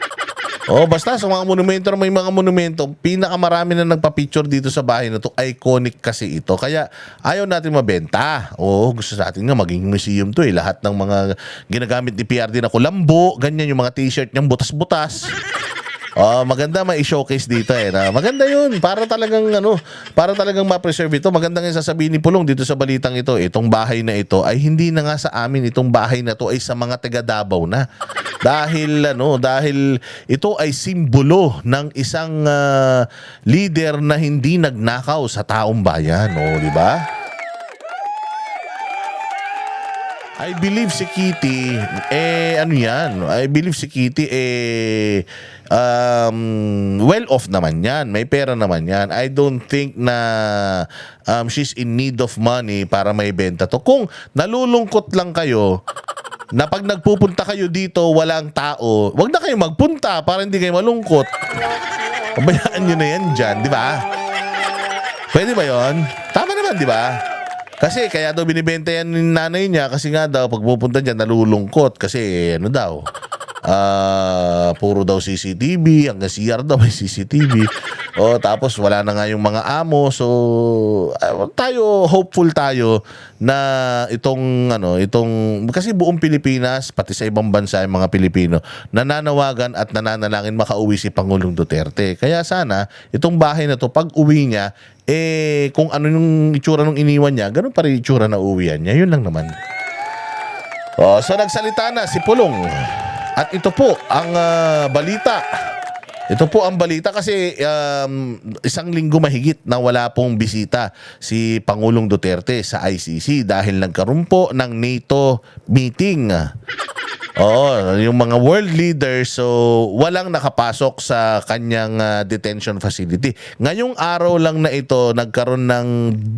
Basta sa mga monumento na may mga monumento, pinakamarami na nagpa-picture dito sa bahay na to. Iconic kasi ito. Kaya ayaw natin mabenta. Gusto natin nga maging museum to eh. Lahat ng mga ginagamit ni PRD na kulambo, ganyan yung mga t-shirt niyang butas-butas. Maganda ma-showcase dito eh. Maganda yun. Para talagang ma-preserve ito. Maganda nga sasabihin ni Pulong dito sa balitang ito. Itong bahay na ito ay hindi na nga sa amin. Itong bahay na to ay sa mga taga Davao na. Dahil ito ay simbolo ng isang leader na hindi nagnakaw sa taong bayan. Di ba? I believe si Kitty, I believe si Kitty, well off naman yan. May pera naman yan. I don't think na she's in need of money para may benta to. Kung nalulungkot lang kayo, na pag nagpupunta kayo dito, walang tao, wag na kayo magpunta para hindi kayo malungkot. Pabayaan nyo na yan dyan, di ba? Pwede ba yon? Tama naman, di ba? Kasi kaya daw binibenta yan ng nanay niya kasi nga daw pag pupunta dyan nalulungkot kasi puro daw CCTV, hanggang CR daw may CCTV. Tapos wala na nga yung mga amo. So hopeful tayo na itong kasi buong Pilipinas pati sa ibang bansa yung mga Pilipino nananawagan at nananalangin makauwi si Pangulong Duterte. Kaya sana itong bahay na to pag uwi niya kung ano yung itsura nung iniwan niya, ganun pa rin itsura na uwian niya. Yun lang naman. So nagsalita na si Pulong. At ito po ang balita. Ito po ang balita kasi isang linggo mahigit na wala pong bisita si Pangulong Duterte sa ICC dahil nagkaroon po ng NATO meeting. Oo, yung mga world leaders, so walang nakapasok sa kanyang detention facility. Ngayong araw lang na ito nagkaroon ng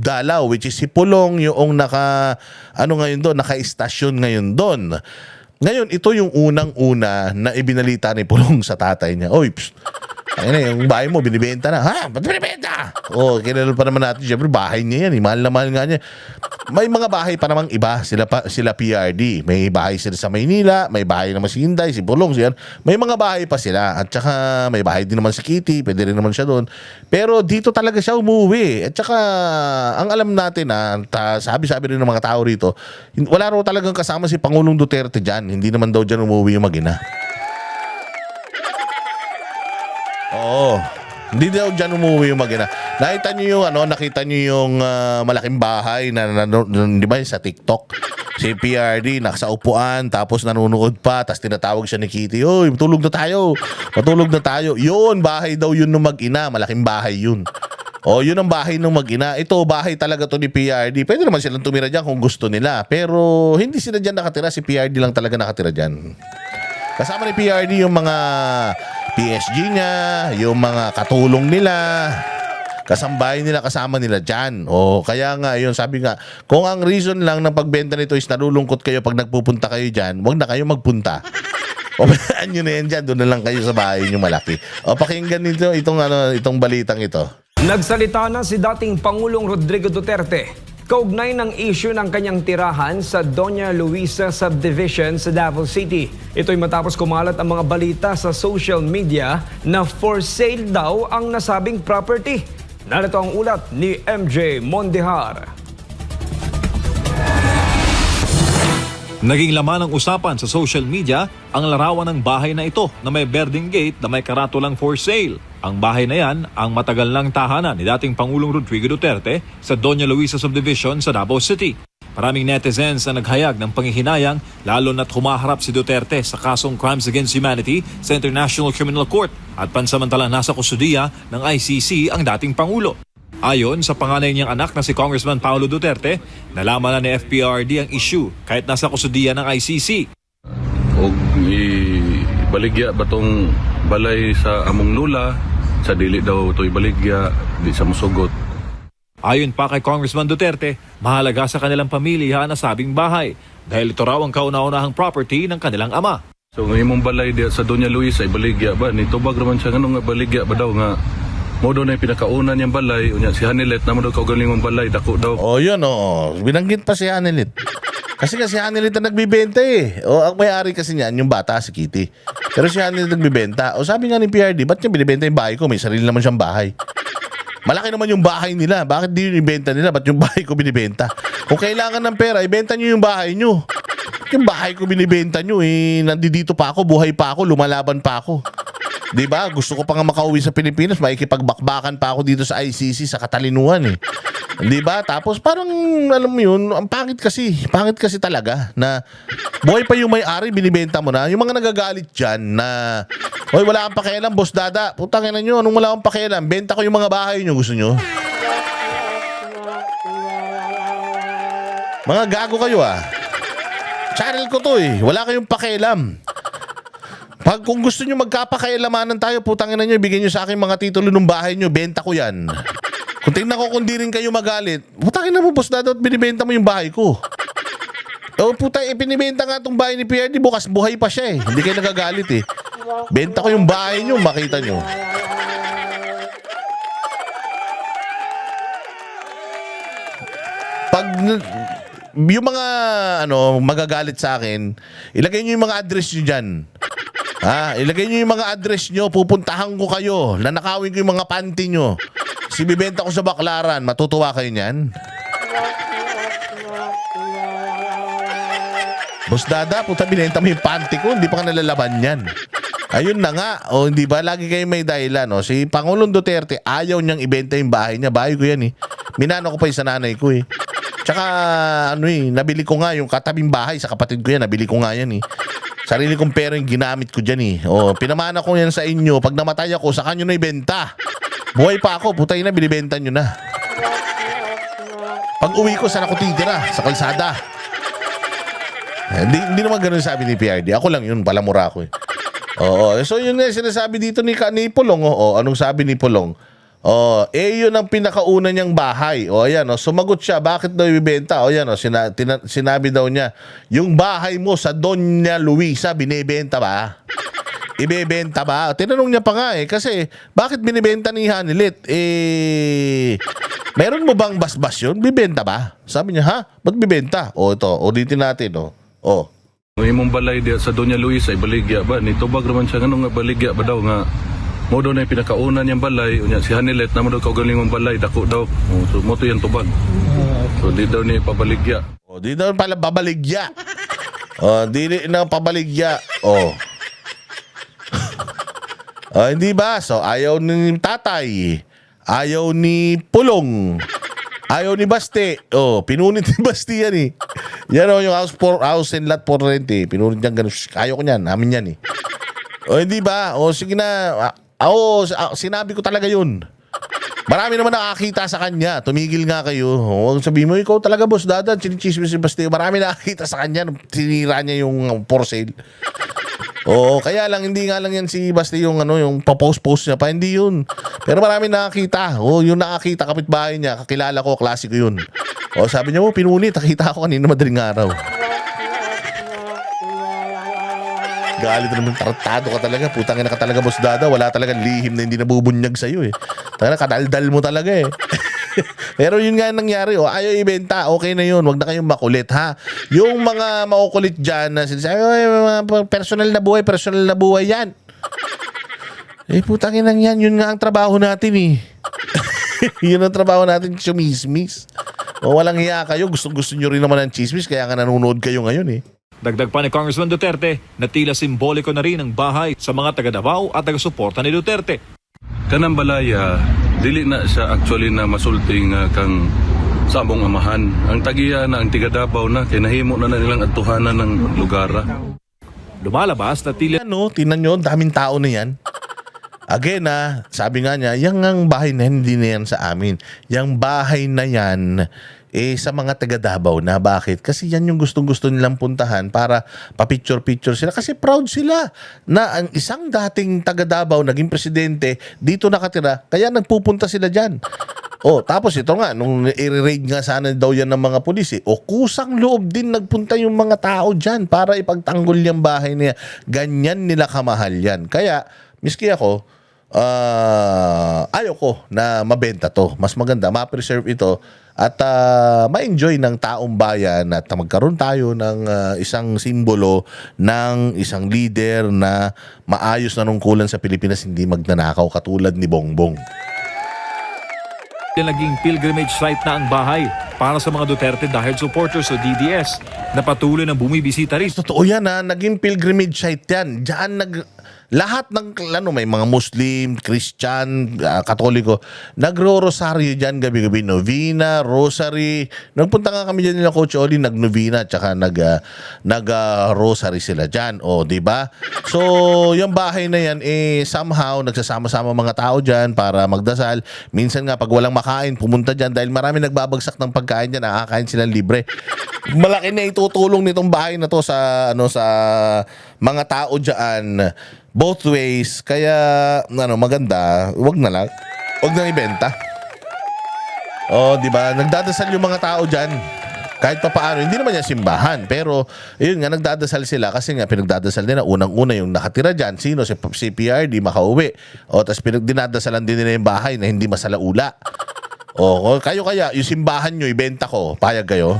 dalaw, which is si Pulong yung naka-istasyon ngayon doon. Ngayon, ito yung unang-una na ibinalita ni Pulong sa tatay niya. Oy, psst, yung bahay mo, binibenta na. Ha? Ba't binibenta? Kilala pa naman natin. Siyempre, bahay niya yan. Mahal na mahal nga niya. May mga bahay pa namang iba. Sila PRD. May bahay sila sa Maynila. May bahay naman si Hinday, si Pulong, siya. May mga bahay pa sila. At saka, may bahay din naman si Kitty. Pwede rin naman siya doon. Pero dito talaga siya umuwi. At saka, ang alam natin sabi-sabi rin ng mga tao rito, wala raw talagang kasama si Pangulong Duterte dyan. Hindi naman daw dyan umuwi yung mag-ina. Oo. Hindi daw dyan umuwi yung mag-ina. Nakita niyo yung malaking bahay na di ba sa TikTok? Si PRD nasa upuan tapos nanonood pa tapos tinatawag siya ni Kitty. Oy, matulog na tayo. Matulog na tayo. Yun, bahay daw yun ng mag-ina. Malaking bahay yun. Yun ang bahay ng mag-ina. Ito, bahay talaga to ni PRD. Pwede naman silang tumira dyan kung gusto nila. Pero hindi sila dyan nakatira. Si PRD lang talaga nakatira dyan. Kasama ni PRD yung mga PSG niya, yung mga katulong nila, kasambahay nila, kasama nila dyan. Kaya nga, yun, sabi nga, kung ang reason lang ng pagbenta nito is nalulungkot kayo pag nagpupunta kayo dyan, huwag na kayo magpunta. Pabayaan nyo na yan dyan, doon na lang kayo sa bahay nyo malaki. Pakinggan nito itong balitang ito. Nagsalita na si dating Pangulong Rodrigo Duterte kaugnay ng issue ng kanyang tirahan sa Doña Luisa Subdivision sa Davao City. Ito'y matapos kumalat ang mga balita sa social media na for sale daw ang nasabing property. Narito ang ulat ni MJ Mondihar. Naging laman ng usapan sa social media ang larawan ng bahay na ito na may berdeng gate na may karatulang for sale. Ang bahay na yan ang matagal ng tahanan ni dating Pangulong Rodrigo Duterte sa Doña Luisa Subdivision sa Davao City. Maraming netizens ang naghayag ng panghihinayang lalo na't humaharap si Duterte sa kasong Crimes Against Humanity sa International Criminal Court at pansamantalang nasa kustudiya ng ICC ang dating Pangulo. Ayon sa panganay niyang anak na si Congressman Paulo Duterte, nalaman na ni FPRD ang issue kahit nasa kustudiya ng ICC. Og ibaligya batong balay sa among lula, sa dili daw to ibaligya, di sa musugot. Ayon pa kay Congressman Duterte, mahalaga sa kanilang pamilya ang nasabing bahay dahil ito raw ang kauna-unahang property ng kanilang ama. So ng imong balay diya sa Doña Luisa ibaligya ba, nitubag raman siya nga baligya ba daw nga mo daw na yung pinakauna niyang balay, unya si Hanilet na mo daw kaugaling mong balay, dako daw. Yun, binanggit pa si Hanilet. Kasi si Hanilet na nagbibenta eh. Ang may-ari kasi niyan, yung bata, si Kitty. Pero si Hanilet nagbibenta. Sabi nga ni PRD, ba't niya binibenta yung bahay ko? May sarili naman siyang bahay. Malaki naman yung bahay nila. Bakit di yung ibenta nila? Ba't yung bahay ko binibenta? Kung kailangan ng pera, ibenta nyo yung bahay nyo. Yung bahay ko binibenta nyo nandito pa ako, buhay pa ako, lumalaban pa ako. Diba? Gusto ko pa nga makauwi sa Pilipinas, makikipagbakbakan pa ako dito sa ICC sa katalinuhan eh. Diba? Tapos parang alam mo yun, ang pangit kasi talaga na buhay pa yung may-ari, binibenta mo na. Yung mga nagagalit dyan na, hoy, wala kang pakialam, boss dada. Putangin na nyo, anong wala kang pakialam? Benta ko yung mga bahay nyo, gusto nyo? Mga gago kayo Channel ko to wala kayong pakialam. Kung gusto nyo magkapakaialamanan tayo, putangin na nyo, ibigay nyo sa akin mga titulo ng bahay nyo, benta ko yan. Kung tingnan ko kung di rin kayo magalit, putangin na mo, boss dada, at binibenta mo yung bahay ko. Putang, pinibenta nga itong bahay ni PRD, bukas buhay pa siya Hindi kayo nagagalit Benta ko yung bahay nyo, makita nyo. Pag yung mga magagalit sa akin, ilagay nyo yung mga address nyo dyan. Ilagay nyo yung mga address nyo, pupuntahan ko kayo, nanakawin ko yung mga panty nyo. Bibenta ko sa Baklaran, matutuwa kayo niyan? Boss dada, puta, binenta mo yung panty ko, hindi pa ka nalalaban yan. Ayun na nga, hindi ba, lagi kayo may dahilan, Si Pangulong Duterte, ayaw niyang ibenta yung bahay niya, bahay ko yan Minano ko pa yung sa nanay ko Tsaka, nabili ko nga yung katabing bahay sa kapatid ko yan, nabili ko nga yan Sarili kong pera yung ginamit ko dyan pinamana ko yan sa inyo. Pag namatay ako, saka nyo na ibenta. Buhay pa ako, putay na, binibenta nyo na. Pag uwi ko, saan ako titira? Sa kalsada. Hindi naman ganun sabi ni PRD. Ako lang yun, palamura ko eh. Oo. So yun nga sinasabi dito ni Pulong. Oo, anong sabi ni Pulong? Yun ang pinakauna niyang bahay. Ayan, sumagot siya, bakit daw ibibenta? Ayan, sinabi daw niya, yung bahay mo sa Doña Luisa, binibenta ba? Ibebenta ba? Tinanong niya pa nga kasi bakit binibenta ni Hanilet? Meron mo bang basbas yun? Bibenta ba? Sabi niya, ha? Ba't bibenta? Ito, ulitin natin, Ang imong balay diya sa Doña Luisa ay baligya ba? Nitubag naman siya nga baligya ba daw nga mo daw na yung pinakauna niyang balay unya si Hanilet na mo daw kaugalingong balay dako daw. So mo to yung tubag. So di daw niya pabaligya. Di daw pala babaligya. Di na pabaligya. Hindi ba? So ayaw ni tatay. Ayaw ni Pulong. Ayaw ni Basti. Pinunit ni Basti yan eh. Yan yung house and lot for rent eh. Pinunit niyan ganun. Ayaw ko niyan. Amin yan eh. Hindi ba? Sige na. Sinabi ko talaga yun. Marami naman nakakita sa kanya. Tumigil nga kayo. Sabi mo, ikaw talaga boss Dada. Chinichismis si Basti. Marami nakakita sa kanya. Tinira niya yung for sale. Kaya lang hindi nga lang yan si Basti yung pa-post niya pa, hindi yun. Pero marami nakakita. Yung nakakita kapitbahay niya, kakilala ko, klasiko yun. Sabi niya mo, pinunit, nakita ko kanina madaling araw. Galit naman, tarantado ka talaga. Putang ina ka talaga, boss Dada. Wala talagang lihim na hindi nabubunyag sa'yo eh. Talaga, kadaldal mo talaga eh. Pero yun nga nangyari, ayaw ibenta, okay na yun, wag na kayong makulit ha. Yung mga makukulit dyan na sinasabi, mga personal na buhay yan. Putangin lang yan, yun nga ang trabaho natin eh. Yun ang trabaho natin, chumismis. Walang hiya kayo, gusto nyo rin naman ng chismis, kaya nga nanonood kayo ngayon eh. Dagdag pa ni Congressman Duterte na tila simboliko na rin ang bahay sa mga taga Davao at taga-suporta ni Duterte. Kanang balaya dili na siya actually na masulting kang sa among amahan. Ang tagiya na ang tiga Davao na kay nahimo na nilang atuhanan ng lugar. Lumalabas na tila Tingnan nyo, daming tao na yan. Again sabi nga niya, yung ang bahay na yan, hindi na yan sa amin. Yung bahay na yan, sa mga taga Davao na. Bakit? Kasi yan yung gustong-gusto nilang puntahan para pa-picture-picture sila. Kasi proud sila na ang isang dating taga Davao, naging presidente, dito nakatira, kaya nagpupunta sila dyan. Tapos ito nga, nung i-raid nga sana daw yan ng mga pulis kusang loob din nagpunta yung mga tao dyan para ipagtanggol yung bahay niya. Ganyan nila kamahal yan. Kaya, miski ako, ayaw ko na mabenta to. Mas maganda, ma-preserve ito at ma-enjoy ng taong bayan at magkaroon tayo ng isang simbolo ng isang leader na maayos na nungkulan sa Pilipinas, hindi magnanakaw katulad ni Bongbong. naging pilgrimage site na ang bahay para sa mga Duterte dahil supporters o DDS na patuloy na bumibisita rin. Totoo yan naging pilgrimage site yan. Diyan lahat ng may mga Muslim, Christian, Katoliko, nagro-rosaryo dyan gabi-gabi, novena, rosary. Nagpunta nga kami dyan nila Coach Oli, nag-novena, tsaka nag-rosary sila dyan. Di ba? So, yung bahay na yan, somehow, nagsasama-sama mga tao dyan para magdasal. Minsan nga, pag walang makain, pumunta dyan dahil marami nagbabagsak ng pagkain dyan, nakakain silang libre. Malaki na itutulong nitong bahay na to sa mga tao dyan. Both ways, kaya maganda, wag na ibenta. Di ba? Nagdadasal yung mga tao diyan. Kahit pa paano, hindi naman yan simbahan, pero yun nga nagdadasal sila kasi nga pinagdadasal nila unang-una yung nakatira diyan, sino si PRD makauwi. Tapos dinadasalan din nila yung bahay na hindi masalaula. Kayo kaya yung simbahan nyo ibenta ko, payag kayo.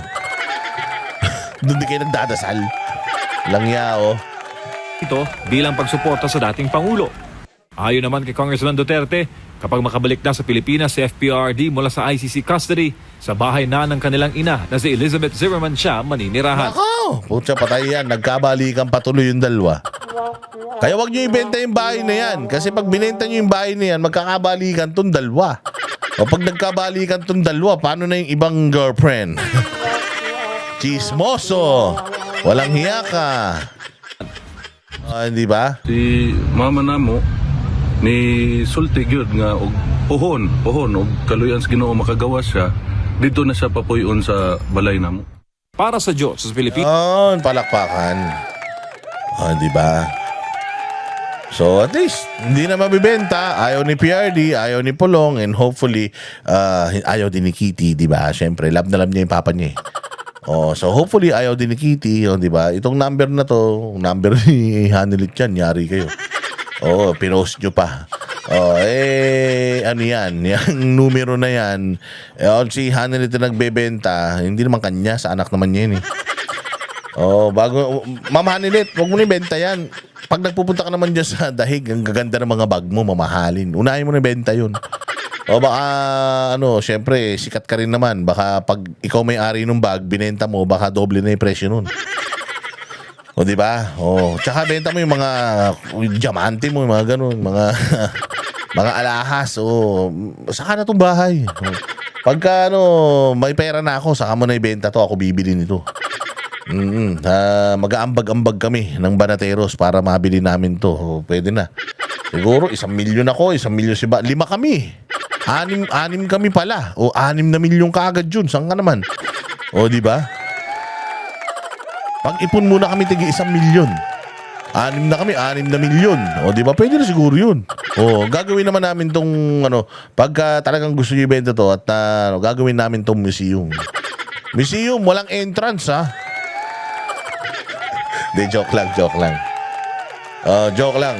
Doon di kayo nagdadasal. Langya Ito bilang pagsuporta sa dating Pangulo. Ayon naman kay Congressman Duterte, kapag makabalik na sa Pilipinas si FPRD mula sa ICC custody, sa bahay na ng kanilang ina na si Elizabeth Zimmerman siya maninirahan. Putya patay yan, nagkabalikan patuloy yung dalawa. Kaya wag nyo ibenta yung bahay na yan. Kasi pag binenta nyo yung bahay na yan, magkakabalikan tong dalawa. Pag nagkabalikan tong dalawa, paano na yung ibang girlfriend? Chismoso! Walang hiya ka! Hindi ba? Si mama namo ni sulti gyud nga og pohon og kaluyan sa Ginoo makagawa siya dito na siya papuyon sa balay namo. Para sa Diyos sa Pilipinas. Yun, palakpakan. Di ba? So at least, hindi na mabibenta. Ayaw ni PRD, ayaw ni Pulong, and hopefully, ayaw din ni Kitty, di ba? Siyempre, love na love niya yung papa niya eh. So hopefully, ayaw din ni Kitty, di ba? Itong number na to, number ni Hanelit yan, yari kayo. Pinost nyo pa. Ano yan? Yung numero na yan, si Hanelit na nagbebenta, hindi naman kanya, sa anak naman niya yun eh. Bago, Ma'am Hanelit, huwag mo na ibenta yan. Pag nagpupunta ka naman dyan sa dahig, ang gaganda ng mga bag mo, mamahalin. Unahin mo na ibenta yun. Baka, syempre, sikat ka rin naman. Baka pag ikaw may-ari ng bag, binenta mo, baka doble na yung presyo nun. Di ba? Tsaka benta mo yung mga diamante mo, yung mga ganun, mga mga alahas. Saka na itong bahay. Pagka, may pera na ako, saka mo na ibenta to, ako bibili nito. Mag-aambag-ambag kami ng Banateros para mabili namin to. Pwede na. Siguro 1 milyon ako, 1 milyon si 5 kami. 6 kami pala. 6 na milyon kaagad yun. Saan ka naman? Di ba? Pag-ipon muna kami tigi 1 milyon. 6 na kami, 6 na milyon. Di ba? Pwede na siguro yun. Gagawin naman namin tong pagka talagang gusto niyo ibenta to at gagawin namin tong museum. Museum, walang entrance ha. De, joke lang. Joke lang.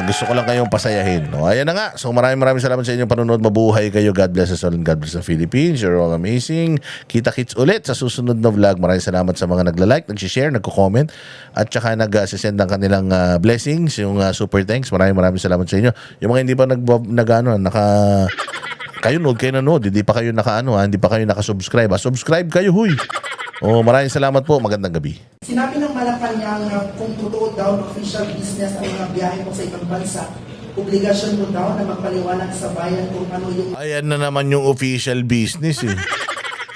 Gusto ko lang kayong pasayahin. Ayan na nga. So maraming salamat sa inyong panonood. Mabuhay kayo. God bless us all and God bless the Philippines. You're all amazing. Kita-kits ulit sa susunod na vlog. Maraming salamat sa mga nagla-like, nag-share, nagko-comment, at saka nag-send ng kanilang blessings, yung super thanks. Maraming salamat sa inyo. Yung mga hindi pa kayo nanood, hindi pa kayo hindi pa kayo naka-subscribe. Subscribe kayo, huy. Maraming salamat po. Magandang gabi. Sinabi ng Malacanang na kung totoo daw ng official business ang mga biyahe mo sa ibang bansa, obligasyon mo daw na magpaliwanag sa bayan kung ano yung... Ayan na naman yung official business eh.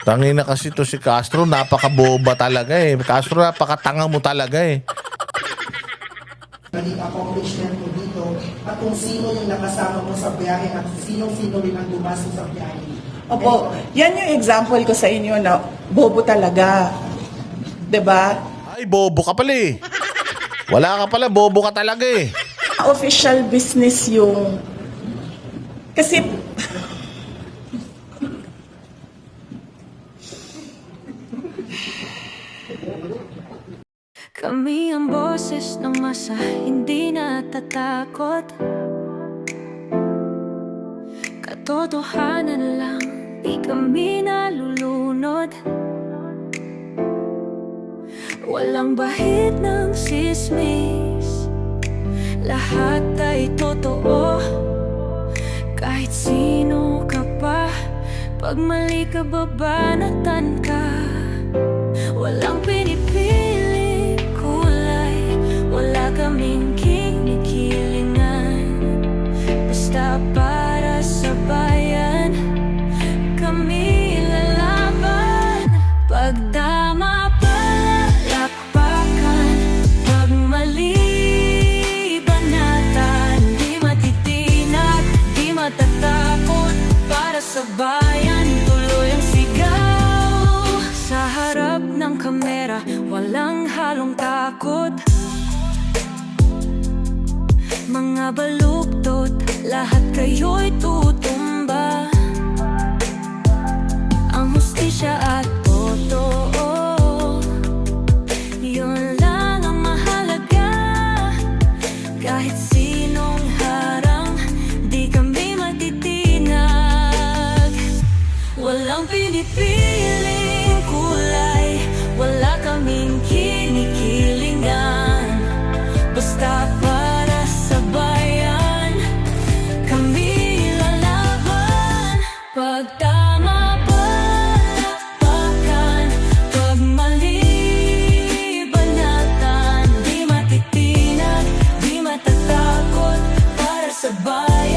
Tangina kasi to si Castro, napakaboba talaga eh. Castro, napakatanga mo talaga eh. naging accomplishment mo dito at kung sino yung nakasama mo sa biyahe at sino-sino rin ang dumasong sa biyahe. Opo, yan yung example ko sa inyo na bobo talaga. 'Di ba? Ay, bobo ka pala eh. Wala ka pala, bobo ka talaga eh. Official business yung... Kasi... Kami ang boses ng masa, hindi natatakot. Katotohanan lang, di kami nalulunod. Walang bahid ng sismis, lahat ay totoo. Kahit sino ka pa, pag mali ka babanatan ka. Walang pinipili kulay, wala kaming kinikilingan. Basta para sa bayan, kami lalaban. Pag tama palakpakan, pag mali banatan. Di matitinag, di matatakot, para sa bayan tuloy ang sigaw. Sa harap ng kamera, walang halong takot. Mga baluktot, lahat kayo'y tutumba. Ang hustisya at totoo, yun lang ang mahalaga. Kahit sinong harang, di kami matitinag. Walang pinipiling kulay, wala kaming kinikilingan. Basta para sa bayan, kami lalaban. Pag tama palakpakan, pag mali banatan. Di matitinag, di matatakot, para sa bayan.